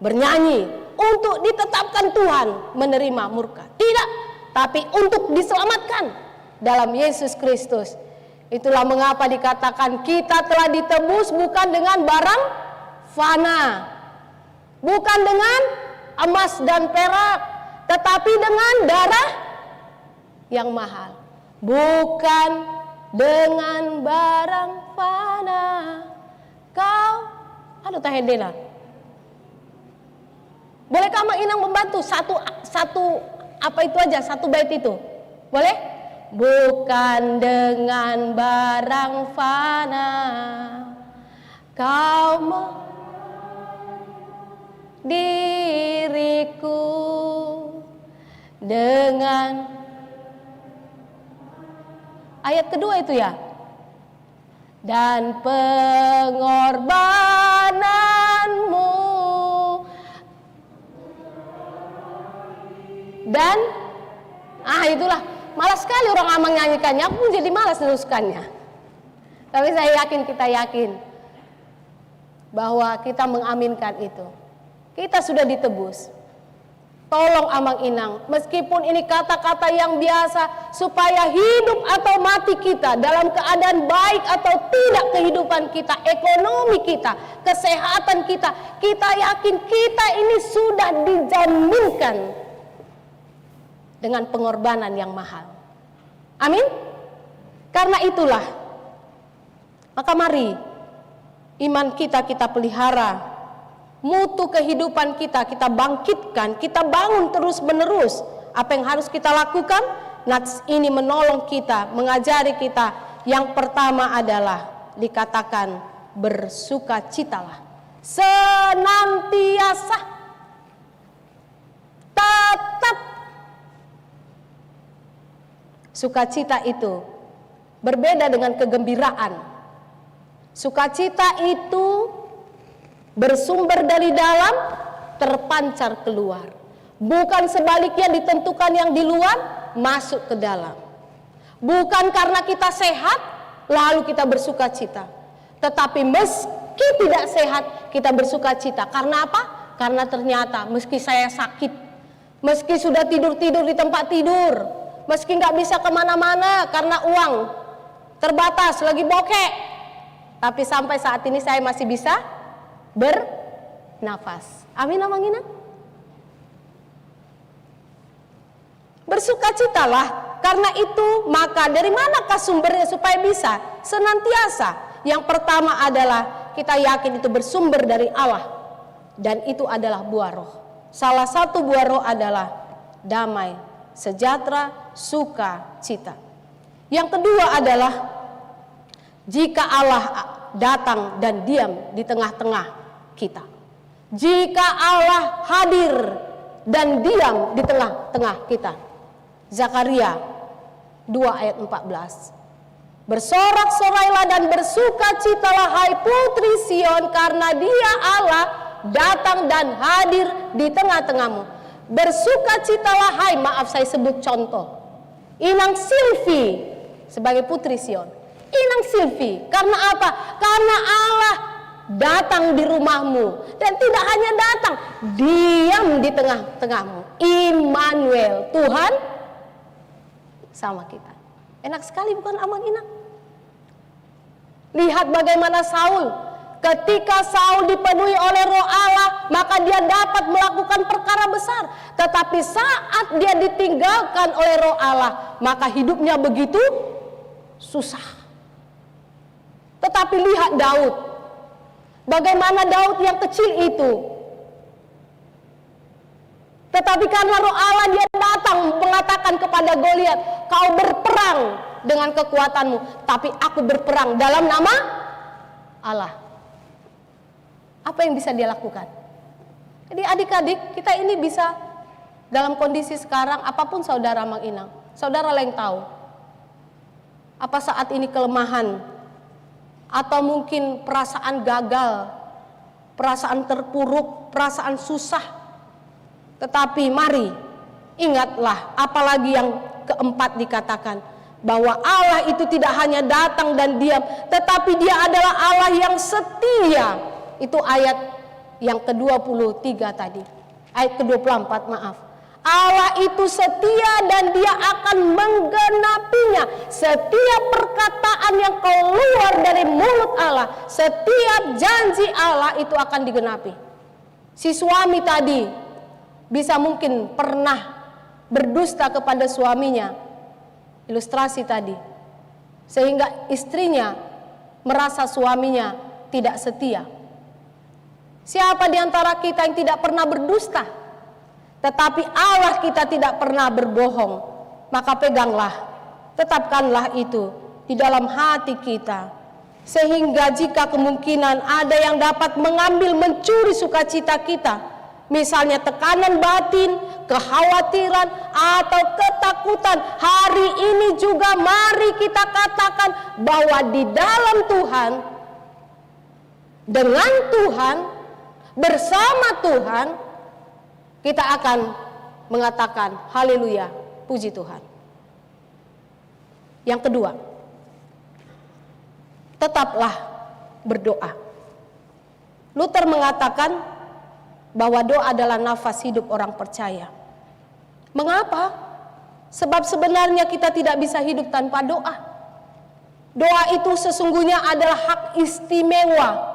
bernyanyi untuk ditetapkan Tuhan menerima murka. Tidak, tapi untuk diselamatkan dalam Yesus Kristus. Itulah mengapa dikatakan kita telah ditebus bukan dengan barang fana, bukan dengan emas dan perak, tetapi dengan darah yang mahal. Bukan dengan barang fana. Kau, aduh tahendela. Bolehkah Mang Inang membantu satu apa itu aja, satu bait itu? Boleh? Bukan dengan barang fana kau diriku dengan ayat kedua itu ya, dan pengorbananmu dan itulah malas sekali orang Amang nyanyikannya, aku pun jadi malas meneruskannya. Tapi saya yakin, kita yakin bahwa kita mengaminkan itu. Kita sudah ditebus. Tolong Amang Inang, meskipun ini kata-kata yang biasa, supaya hidup atau mati kita, dalam keadaan baik atau tidak kehidupan kita, ekonomi kita, kesehatan kita, kita yakin kita ini sudah dijaminkan dengan pengorbanan yang mahal. Amin. Karena itulah, maka mari iman kita pelihara, mutu kehidupan kita bangkitkan, kita bangun terus menerus. Apa yang harus kita lakukan? Nats ini menolong kita, mengajari kita. Yang pertama adalah dikatakan bersukacitalah senantiasa, tetap. Sukacita itu berbeda dengan kegembiraan. Sukacita itu bersumber dari dalam, terpancar keluar. Bukan sebaliknya ditentukan yang di luar, masuk ke dalam. Bukan karena kita sehat, lalu kita bersukacita. Tetapi meski tidak sehat, kita bersukacita. Karena apa? Karena ternyata meski saya sakit, meski sudah tidur-tidur di tempat tidur, meski nggak bisa kemana-mana karena uang terbatas, lagi bokek, tapi sampai saat ini saya masih bisa bernafas. Amin Amang Inang. Bersukacitalah karena itu. Maka dari manakah sumbernya supaya bisa senantiasa? Yang pertama adalah kita yakin itu bersumber dari Allah, dan itu adalah buah roh. Salah satu buah roh adalah damai, sejahtera, sukacita. Yang kedua adalah jika Allah datang dan diam di tengah-tengah kita. Jika Allah hadir dan diam di tengah-tengah kita. Zakaria 2 ayat 14. Bersorak-sorailah dan bersukacitalah hai putri Sion, karena Dia Allah datang dan hadir di tengah-tengahmu. Bersukacitalah hai, maaf saya sebut contoh, Inang Silvi sebagai putri Sion. Inang Silvi, karena apa? Karena Allah datang di rumahmu, dan tidak hanya datang, diam di tengah-tengahmu. Immanuel, Tuhan sama kita. Enak sekali bukan Amang Inang? Lihat bagaimana Saul, ketika Saul dipenuhi oleh roh Allah, maka dia dapat melakukan perkara besar. Tetapi saat dia ditinggalkan oleh roh Allah, maka hidupnya begitu susah. Tetapi lihat Daud, bagaimana Daud yang kecil itu, tetapi karena roh Allah dia datang mengatakan kepada Goliat, kau berperang dengan kekuatanmu, tapi aku berperang dalam nama Allah. Apa yang bisa dia lakukan? Jadi adik-adik, kita ini bisa dalam kondisi sekarang, apapun saudara Mang Inang, saudara yang tahu, apa saat ini kelemahan, atau mungkin perasaan gagal, perasaan terpuruk, perasaan susah. Tetapi mari ingatlah, apalagi yang keempat dikatakan, bahwa Allah itu tidak hanya datang dan diam, tetapi Dia adalah Allah yang setia. Itu ayat yang ke-23 tadi, ayat ke-24 maaf. Allah itu setia dan Dia akan menggenapinya. Setiap perkataan yang keluar dari mulut Allah, setiap janji Allah itu akan digenapi. Si suami tadi bisa mungkin pernah berdusta kepada suaminya, ilustrasi tadi, sehingga istrinya merasa suaminya tidak setia. Siapa di antara kita yang tidak pernah berdusta? Tetapi Allah kita tidak pernah berbohong. Maka peganglah, tetapkanlah itu di dalam hati kita, sehingga jika kemungkinan ada yang dapat mengambil, mencuri sukacita kita, misalnya tekanan batin, kekhawatiran, atau ketakutan, hari ini juga mari kita katakan bahwa di dalam Tuhan, dengan Tuhan, bersama Tuhan, kita akan mengatakan haleluya, puji Tuhan. Yang kedua, tetaplah berdoa. Luther mengatakan bahwa doa adalah nafas hidup orang percaya. Mengapa? Sebab sebenarnya kita tidak bisa hidup tanpa doa. Doa itu sesungguhnya adalah hak istimewa.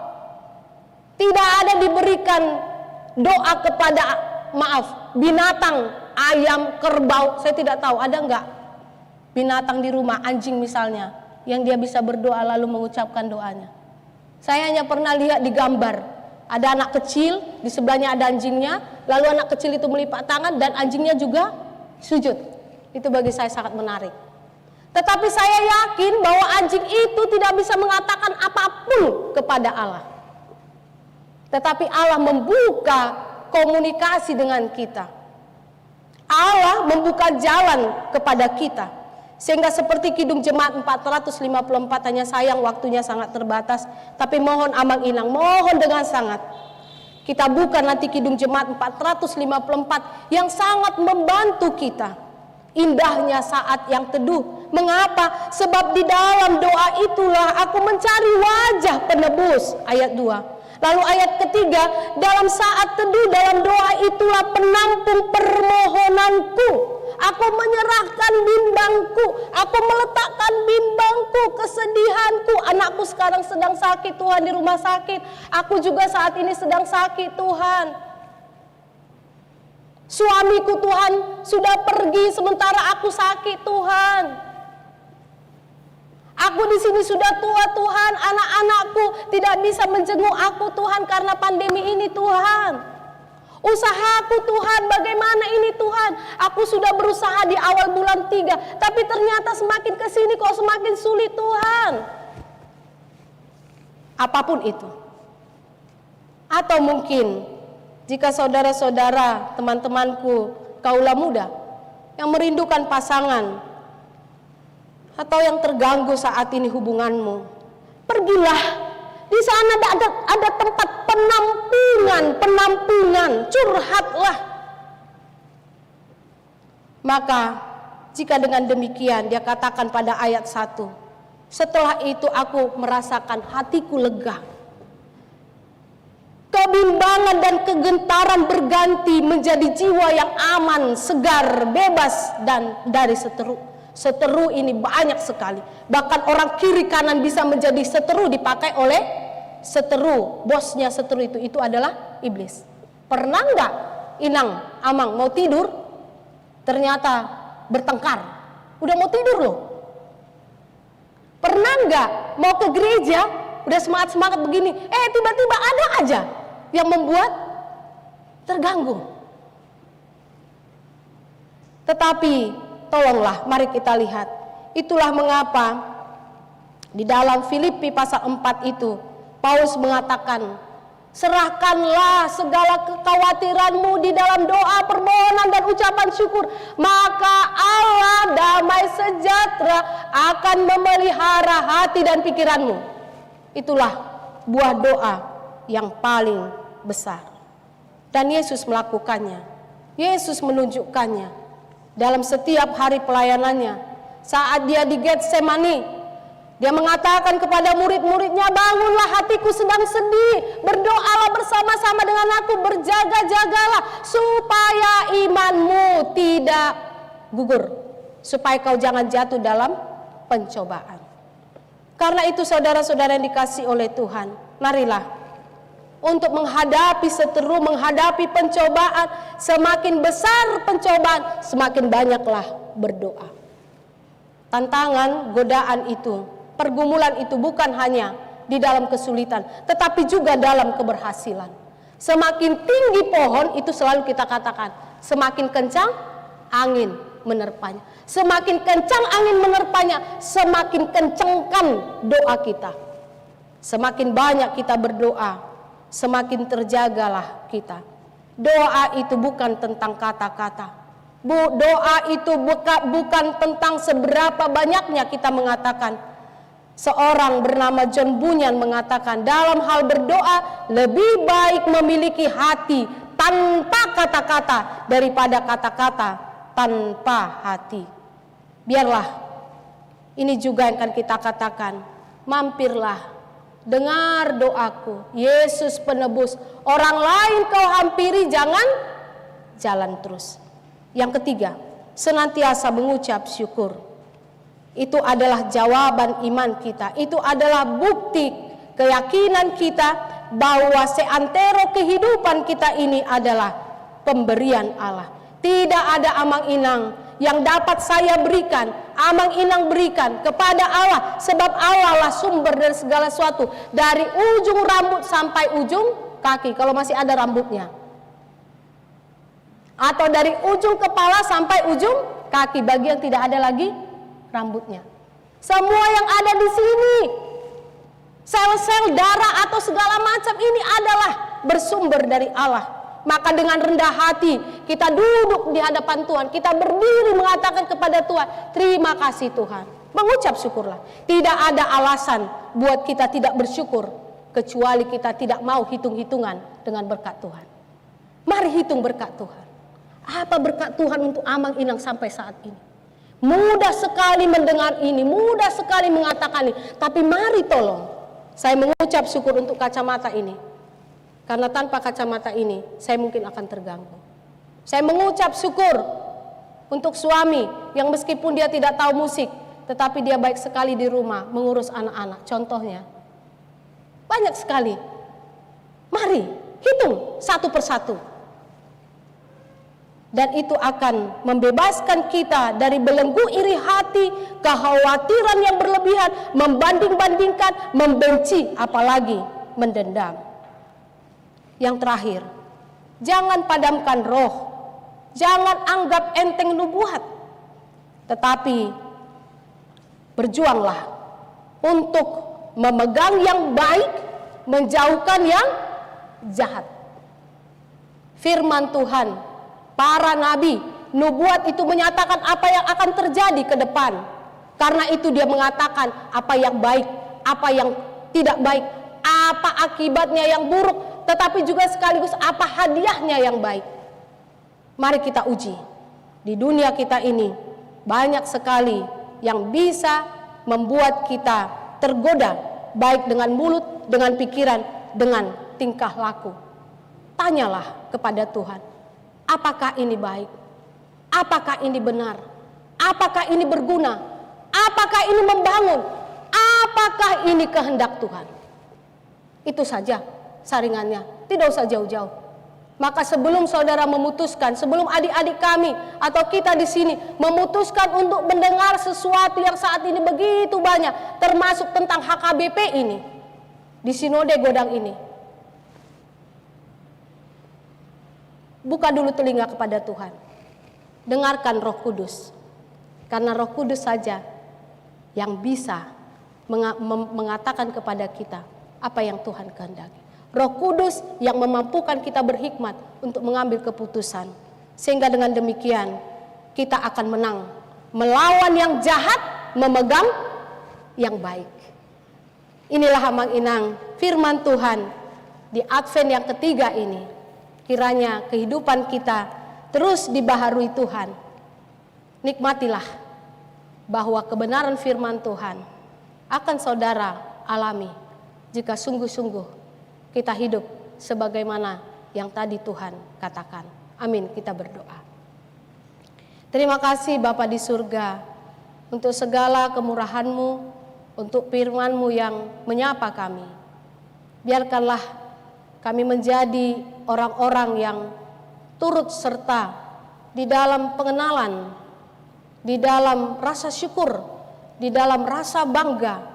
Tidak ada diberikan doa kepada, binatang, ayam, kerbau, saya tidak tahu, ada enggak binatang di rumah, anjing misalnya, yang dia bisa berdoa lalu mengucapkan doanya. Saya hanya pernah lihat di gambar, ada anak kecil, di sebelahnya ada anjingnya, lalu anak kecil itu melipat tangan dan anjingnya juga sujud. Itu bagi saya sangat menarik. Tetapi saya yakin bahwa anjing itu tidak bisa mengatakan apapun kepada Allah. Tetapi Allah membuka komunikasi dengan kita. Allah membuka jalan kepada kita. Sehingga seperti Kidung Jemaat 454, hanya sayang waktunya sangat terbatas. Tapi mohon Amang Inang, mohon dengan sangat, kita buka nanti Kidung Jemaat 454 yang sangat membantu kita. Indahnya saat yang teduh. Mengapa? Sebab di dalam doa itulah aku mencari wajah penebus. Ayat 2. Lalu ayat ketiga, dalam saat teduh, dalam doa itulah penampung permohonanku. Aku menyerahkan bimbangku, aku meletakkan bimbangku, kesedihanku. Anakku sekarang sedang sakit Tuhan, di rumah sakit. Aku juga saat ini sedang sakit Tuhan. Suamiku Tuhan sudah pergi sementara aku sakit Tuhan. Aku di sini sudah tua Tuhan, anak-anakku tidak bisa menjenguk aku Tuhan karena pandemi ini Tuhan. Usahaku Tuhan, bagaimana ini Tuhan? Aku sudah berusaha di awal bulan 3, tapi ternyata semakin ke sini kok semakin sulit Tuhan. Apapun itu. Atau mungkin jika saudara-saudara, teman-temanku, kaula muda yang merindukan pasangan, atau yang terganggu saat ini hubunganmu, pergilah. Di sana ada tempat penampungan, curhatlah. Maka jika dengan demikian dia katakan pada ayat 1, setelah itu aku merasakan hatiku lega. Kebimbangan dan kegentaran berganti menjadi jiwa yang aman, segar, bebas dan dari seteru. Seteru ini banyak sekali. Bahkan orang kiri kanan bisa menjadi seteru, dipakai oleh seteru. Bosnya seteru itu adalah iblis. Pernah enggak Inang, Amang mau tidur, ternyata bertengkar. Udah mau tidur loh. Pernah enggak mau ke gereja, udah semangat-semangat begini, tiba-tiba ada aja yang membuat terganggu. Tetapi tolonglah, mari kita lihat. Itulah mengapa di dalam Filipi pasal 4 itu Paulus mengatakan, serahkanlah segala kekhawatiranmu di dalam doa, permohonan dan ucapan syukur, maka Allah damai sejahtera akan memelihara hati dan pikiranmu. Itulah buah doa yang paling besar. Dan Yesus melakukannya. Yesus menunjukkannya dalam setiap hari pelayanannya. Saat dia di Getsemani, dia mengatakan kepada murid-muridnya, bangunlah, hatiku sedang sedih, berdoalah bersama-sama dengan aku, berjaga-jagalah supaya imanmu tidak gugur, supaya kau jangan jatuh dalam pencobaan. Karena itu saudara-saudara yang dikasihi oleh Tuhan, marilah untuk menghadapi seteru, menghadapi pencobaan. Semakin besar pencobaan, semakin banyaklah berdoa. Tantangan, godaan itu, pergumulan itu bukan hanya di dalam kesulitan, tetapi juga dalam keberhasilan. Semakin tinggi pohon, itu selalu kita katakan, semakin kencang angin menerpanya. Semakin kencang angin menerpanya, semakin kencangkan doa kita. Semakin banyak kita berdoa, semakin terjagalah kita. Doa itu bukan tentang kata-kata. Doa itu bukan tentang seberapa banyaknya kita mengatakan. Seorang bernama John Bunyan mengatakan, dalam hal berdoa lebih baik memiliki hati tanpa kata-kata daripada kata-kata tanpa hati. Biarlah ini juga yang akan kita katakan, mampirlah, dengar doaku, Yesus penebus. Orang lain kau hampiri, jangan jalan terus. Yang ketiga, senantiasa mengucap syukur. Itu adalah jawaban iman kita. Itu adalah bukti keyakinan kita bahwa seantero kehidupan kita ini adalah pemberian Allah. Tidak ada amang-inang yang dapat saya berikan, amang-inang berikan kepada Allah, sebab Allah lah sumber dari segala sesuatu, dari ujung rambut sampai ujung kaki kalau masih ada rambutnya, atau dari ujung kepala sampai ujung kaki bagi yang tidak ada lagi rambutnya. Semua yang ada di sini, sel-sel darah atau segala macam ini adalah bersumber dari Allah. Maka dengan rendah hati kita duduk di hadapan Tuhan, kita berdiri mengatakan kepada Tuhan, terima kasih Tuhan. Mengucap syukurlah. Tidak ada alasan buat kita tidak bersyukur, kecuali kita tidak mau hitung-hitungan dengan berkat Tuhan. Mari hitung berkat Tuhan. Apa berkat Tuhan untuk Amang Inang sampai saat ini? Mudah sekali mendengar ini, mudah sekali mengatakan ini, tapi mari tolong saya mengucap syukur untuk kacamata ini, karena tanpa kacamata ini saya mungkin akan terganggu. Saya mengucap syukur untuk suami yang meskipun dia tidak tahu musik, tetapi dia baik sekali di rumah mengurus anak-anak. Contohnya banyak sekali. Mari hitung satu persatu. Dan itu akan membebaskan kita dari belenggu iri hati, kekhawatiran yang berlebihan, membanding-bandingkan, membenci, apalagi mendendam. Yang terakhir, jangan padamkan roh, jangan anggap enteng nubuat, tetapi berjuanglah untuk memegang yang baik, menjauhkan yang jahat. Firman Tuhan, para nabi, nubuat itu menyatakan apa yang akan terjadi ke depan. Karena itu dia mengatakan apa yang baik, apa yang tidak baik, apa akibatnya yang buruk, tetapi juga sekaligus apa hadiahnya yang baik. Mari kita uji. Di dunia kita ini banyak sekali yang bisa membuat kita tergoda, baik dengan mulut, dengan pikiran, dengan tingkah laku. Tanyalah kepada Tuhan. Apakah ini baik? Apakah ini benar? Apakah ini berguna? Apakah ini membangun? Apakah ini kehendak Tuhan? Itu saja saringannya, tidak usah jauh-jauh. Maka sebelum saudara memutuskan, sebelum adik-adik kami atau kita di sini memutuskan untuk mendengar sesuatu yang saat ini begitu banyak, termasuk tentang HKBP ini, di Sinode Godang ini, buka dulu telinga kepada Tuhan. Dengarkan Roh Kudus. Karena Roh Kudus saja yang bisa mengatakan kepada kita apa yang Tuhan kehendaki. Roh Kudus yang memampukan kita berhikmat untuk mengambil keputusan. Sehingga dengan demikian kita akan menang. Melawan yang jahat, memegang yang baik. Inilah Amang Inang, firman Tuhan di Advent yang ketiga ini. Kiranya kehidupan kita terus dibaharui Tuhan. Nikmatilah bahwa kebenaran firman Tuhan akan saudara alami jika sungguh-sungguh kita hidup sebagaimana yang tadi Tuhan katakan. Amin, kita berdoa. Terima kasih Bapa di surga untuk segala kemurahan-Mu, untuk firman-Mu yang menyapa kami. Biarkanlah Kami menjadi orang-orang yang turut serta di dalam pengenalan, di dalam rasa syukur, di dalam rasa bangga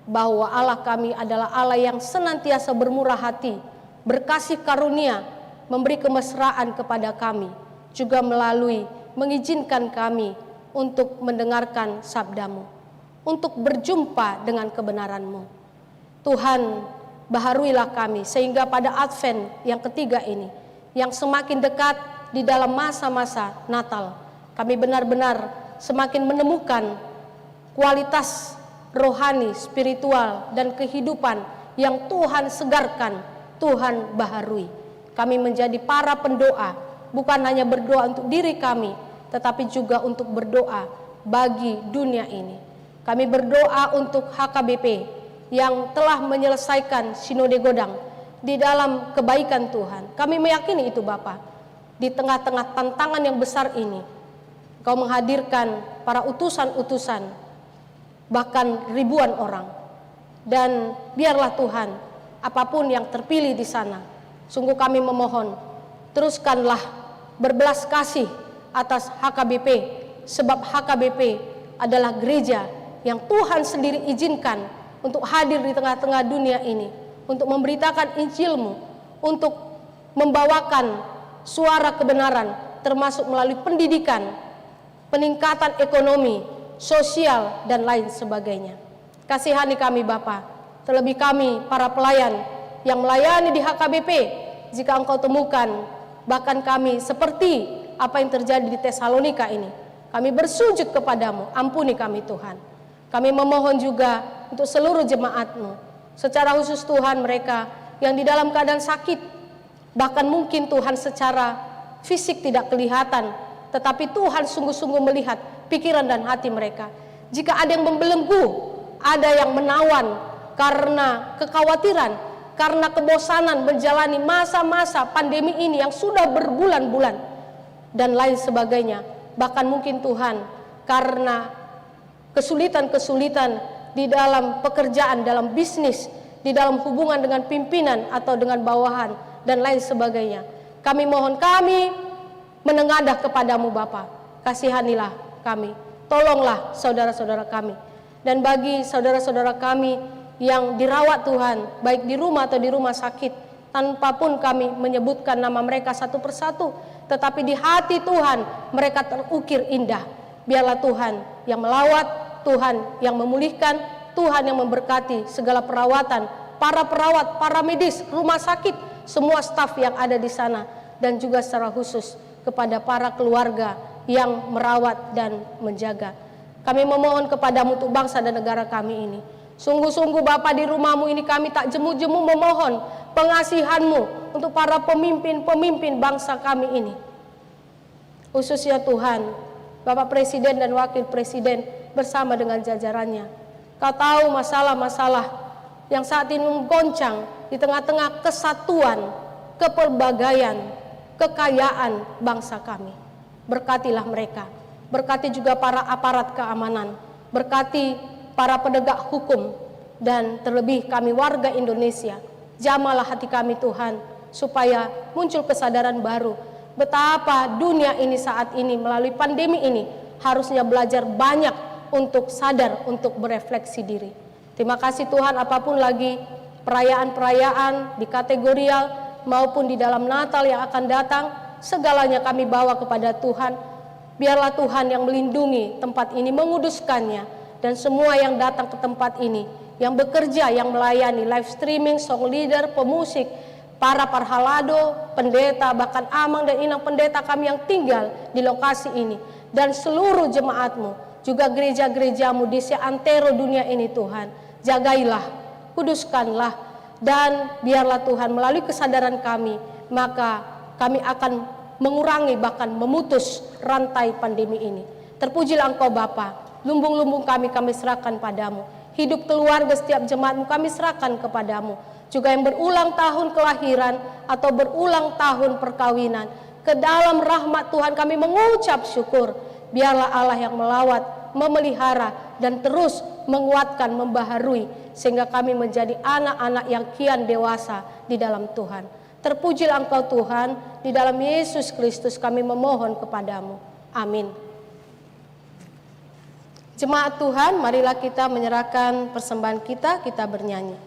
bahwa Allah kami adalah Allah yang senantiasa bermurah hati, berkasih karunia, memberi kemesraan kepada kami, juga melalui mengizinkan kami untuk mendengarkan sabda-Mu, untuk berjumpa dengan kebenaran-Mu. Tuhan, baharuilah kami sehingga pada Advent yang ketiga ini, yang semakin dekat di dalam masa-masa Natal, kami benar-benar semakin menemukan kualitas rohani, spiritual, dan kehidupan yang Tuhan segarkan, Tuhan baharui. Kami menjadi para pendoa, bukan hanya berdoa untuk diri kami, tetapi juga untuk berdoa bagi dunia ini. Kami berdoa untuk HKBP yang telah menyelesaikan Sinode Godang di dalam kebaikan Tuhan. Kami meyakini itu Bapa. Di tengah-tengah tantangan yang besar ini, Kau menghadirkan para utusan-utusan, bahkan ribuan orang. Dan biarlah Tuhan, apapun yang terpilih di sana, sungguh kami memohon, teruskanlah berbelas kasih atas HKBP, sebab HKBP adalah gereja yang Tuhan sendiri izinkan untuk hadir di tengah-tengah dunia ini, untuk memberitakan Injil-Mu, untuk membawakan suara kebenaran, termasuk melalui pendidikan, peningkatan ekonomi, sosial, dan lain sebagainya. Kasihani kami Bapa, terlebih kami para pelayan yang melayani di HKBP, jika Engkau temukan bahkan kami seperti apa yang terjadi di Tesalonika ini, kami bersujud kepadamu, ampuni kami Tuhan. Kami memohon juga untuk seluruh jemaat-Mu, secara khusus Tuhan mereka yang di dalam keadaan sakit, bahkan mungkin Tuhan secara fisik tidak kelihatan, tetapi Tuhan sungguh-sungguh melihat pikiran dan hati mereka. Jika ada yang membelenggu, ada yang menawan karena kekhawatiran, karena kebosanan menjalani masa-masa pandemi ini yang sudah berbulan-bulan, dan lain sebagainya. Bahkan mungkin Tuhan karena kesulitan-kesulitan di dalam pekerjaan, dalam bisnis, di dalam hubungan dengan pimpinan atau dengan bawahan, dan lain sebagainya. Kami mohon, kami menengadah kepadamu Bapa, kasihanilah kami, tolonglah saudara-saudara kami. Dan bagi saudara-saudara kami yang dirawat Tuhan, baik di rumah atau di rumah sakit, tanpa pun kami menyebutkan nama mereka satu persatu, tetapi di hati Tuhan mereka terukir indah. Biarlah Tuhan yang melawat, Tuhan yang memulihkan, Tuhan yang memberkati segala perawatan, para perawat, para medis, rumah sakit, semua staf yang ada di sana, dan juga secara khusus kepada para keluarga yang merawat dan menjaga. Kami memohon kepadamu untuk bangsa dan negara kami ini. Sungguh-sungguh Bapa, di rumah-Mu ini kami tak jemu-jemu memohon pengasihan-Mu untuk para pemimpin-pemimpin bangsa kami ini. Khususnya Tuhan, Bapak Presiden dan Wakil Presiden bersama dengan jajarannya. Kau tahu masalah-masalah yang saat ini menggoncang di tengah-tengah kesatuan, kepelbagaian, kekayaan bangsa kami. Berkatilah mereka, berkati juga para aparat keamanan, berkati para penegak hukum, dan terlebih kami warga Indonesia. Jamalah hati kami Tuhan, supaya muncul kesadaran baru betapa dunia ini saat ini melalui pandemi ini harusnya belajar banyak untuk sadar, untuk berefleksi diri. Terima kasih Tuhan, apapun lagi perayaan-perayaan di kategorial maupun di dalam Natal yang akan datang, segalanya kami bawa kepada Tuhan. Biarlah Tuhan yang melindungi tempat ini, menguduskannya, dan semua yang datang ke tempat ini, yang bekerja, yang melayani, live streaming, song leader, pemusik, para parhalado, pendeta, bahkan amang dan inang pendeta kami yang tinggal di lokasi ini, dan seluruh jemaat-Mu, juga gereja-gereja-Mu di seantero dunia ini Tuhan. Jagailah, kuduskanlah, dan biarlah Tuhan melalui kesadaran kami, maka kami akan mengurangi bahkan memutus rantai pandemi ini. Terpujilah Engkau Bapa, lumbung-lumbung kami serahkan padamu. Hidup keluarga setiap jemaat-Mu kami serahkan kepadamu. Juga yang berulang tahun kelahiran atau berulang tahun perkawinan, ke dalam rahmat Tuhan kami mengucap syukur. Biarlah Allah yang melawat, memelihara, dan terus menguatkan, membaharui, sehingga kami menjadi anak-anak yang kian dewasa di dalam Tuhan. Terpujilah Engkau Tuhan, di dalam Yesus Kristus kami memohon kepadamu. Amin. Jemaat Tuhan, marilah kita menyerahkan persembahan kita bernyanyi.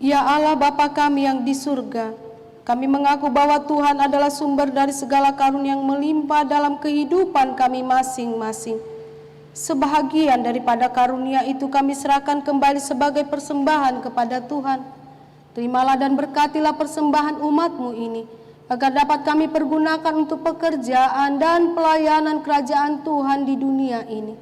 Ya Allah Bapa kami yang di surga, kami mengaku bahwa Tuhan adalah sumber dari segala karunia yang melimpah dalam kehidupan kami masing-masing. Sebahagian daripada karunia itu kami serahkan kembali sebagai persembahan kepada Tuhan. Terimalah dan berkatilah persembahan umat-Mu ini, agar dapat kami pergunakan untuk pekerjaan dan pelayanan kerajaan Tuhan di dunia ini.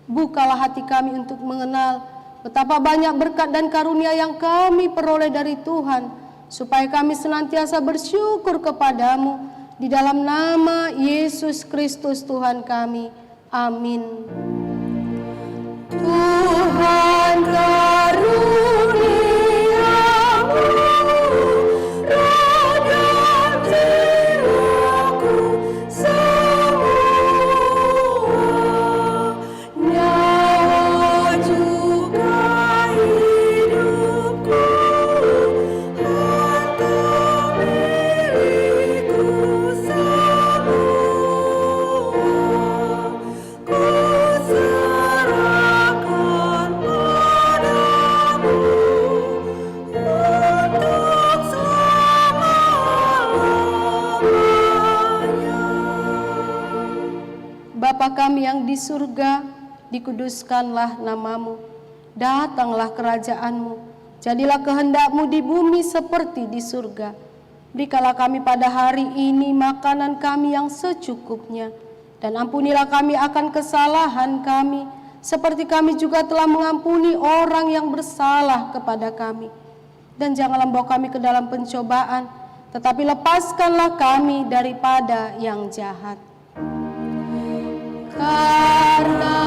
Bukalah hati kami untuk mengenal betapa banyak berkat dan karunia yang kami peroleh dari Tuhan, supaya kami senantiasa bersyukur kepadamu, di dalam nama Yesus Kristus Tuhan kami. Amin. Tuhan karuniamu radam jiwaku semua, nyawa juga hidupku, harta milikku semua, ku serahkan padamu untuk selama-lamanya. Bapa kami yang di surga, dikuduskanlah namamu, datanglah kerajaanmu, jadilah kehendak-Mu di bumi seperti di surga. Berikanlah kami pada hari ini makanan kami yang secukupnya, dan ampunilah kami akan kesalahan kami, seperti kami juga telah mengampuni orang yang bersalah kepada kami. Dan janganlah membawa kami ke dalam pencobaan, tetapi lepaskanlah kami daripada yang jahat. Karena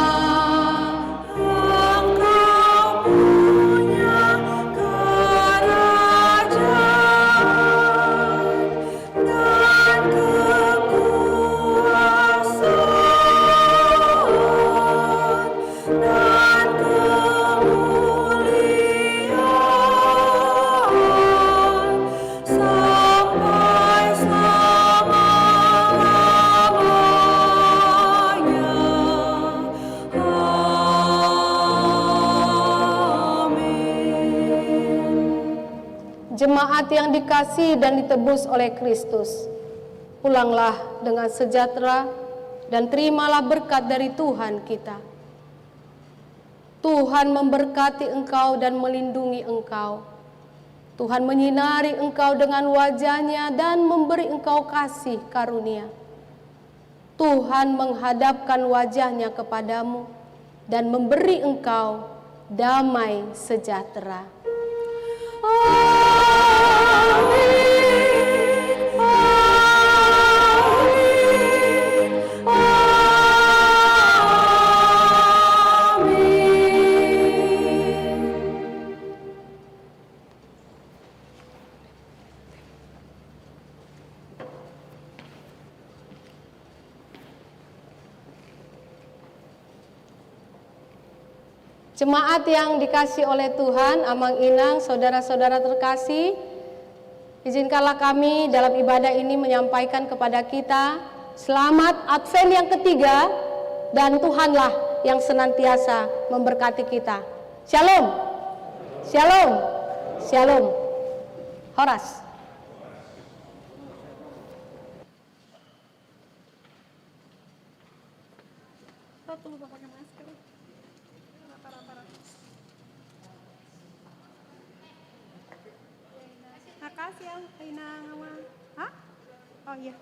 Jemaat yang dikasihi dan ditebus oleh Kristus, pulanglah dengan sejahtera dan terimalah berkat dari Tuhan kita. Tuhan memberkati engkau dan melindungi engkau. Tuhan menyinari engkau dengan wajah-Nya dan memberi engkau kasih karunia. Tuhan menghadapkan wajah-Nya kepadamu dan memberi engkau damai sejahtera. Jemaat yang dikasih oleh Tuhan, Amang Inang, saudara-saudara terkasih, izinkanlah kami dalam ibadah ini menyampaikan kepada kita selamat Advent yang ketiga, dan Tuhanlah yang senantiasa memberkati kita. Shalom, shalom, shalom. Horas. Lupa pakai masker. Makasih ya, Inang. Hah? Oh iya.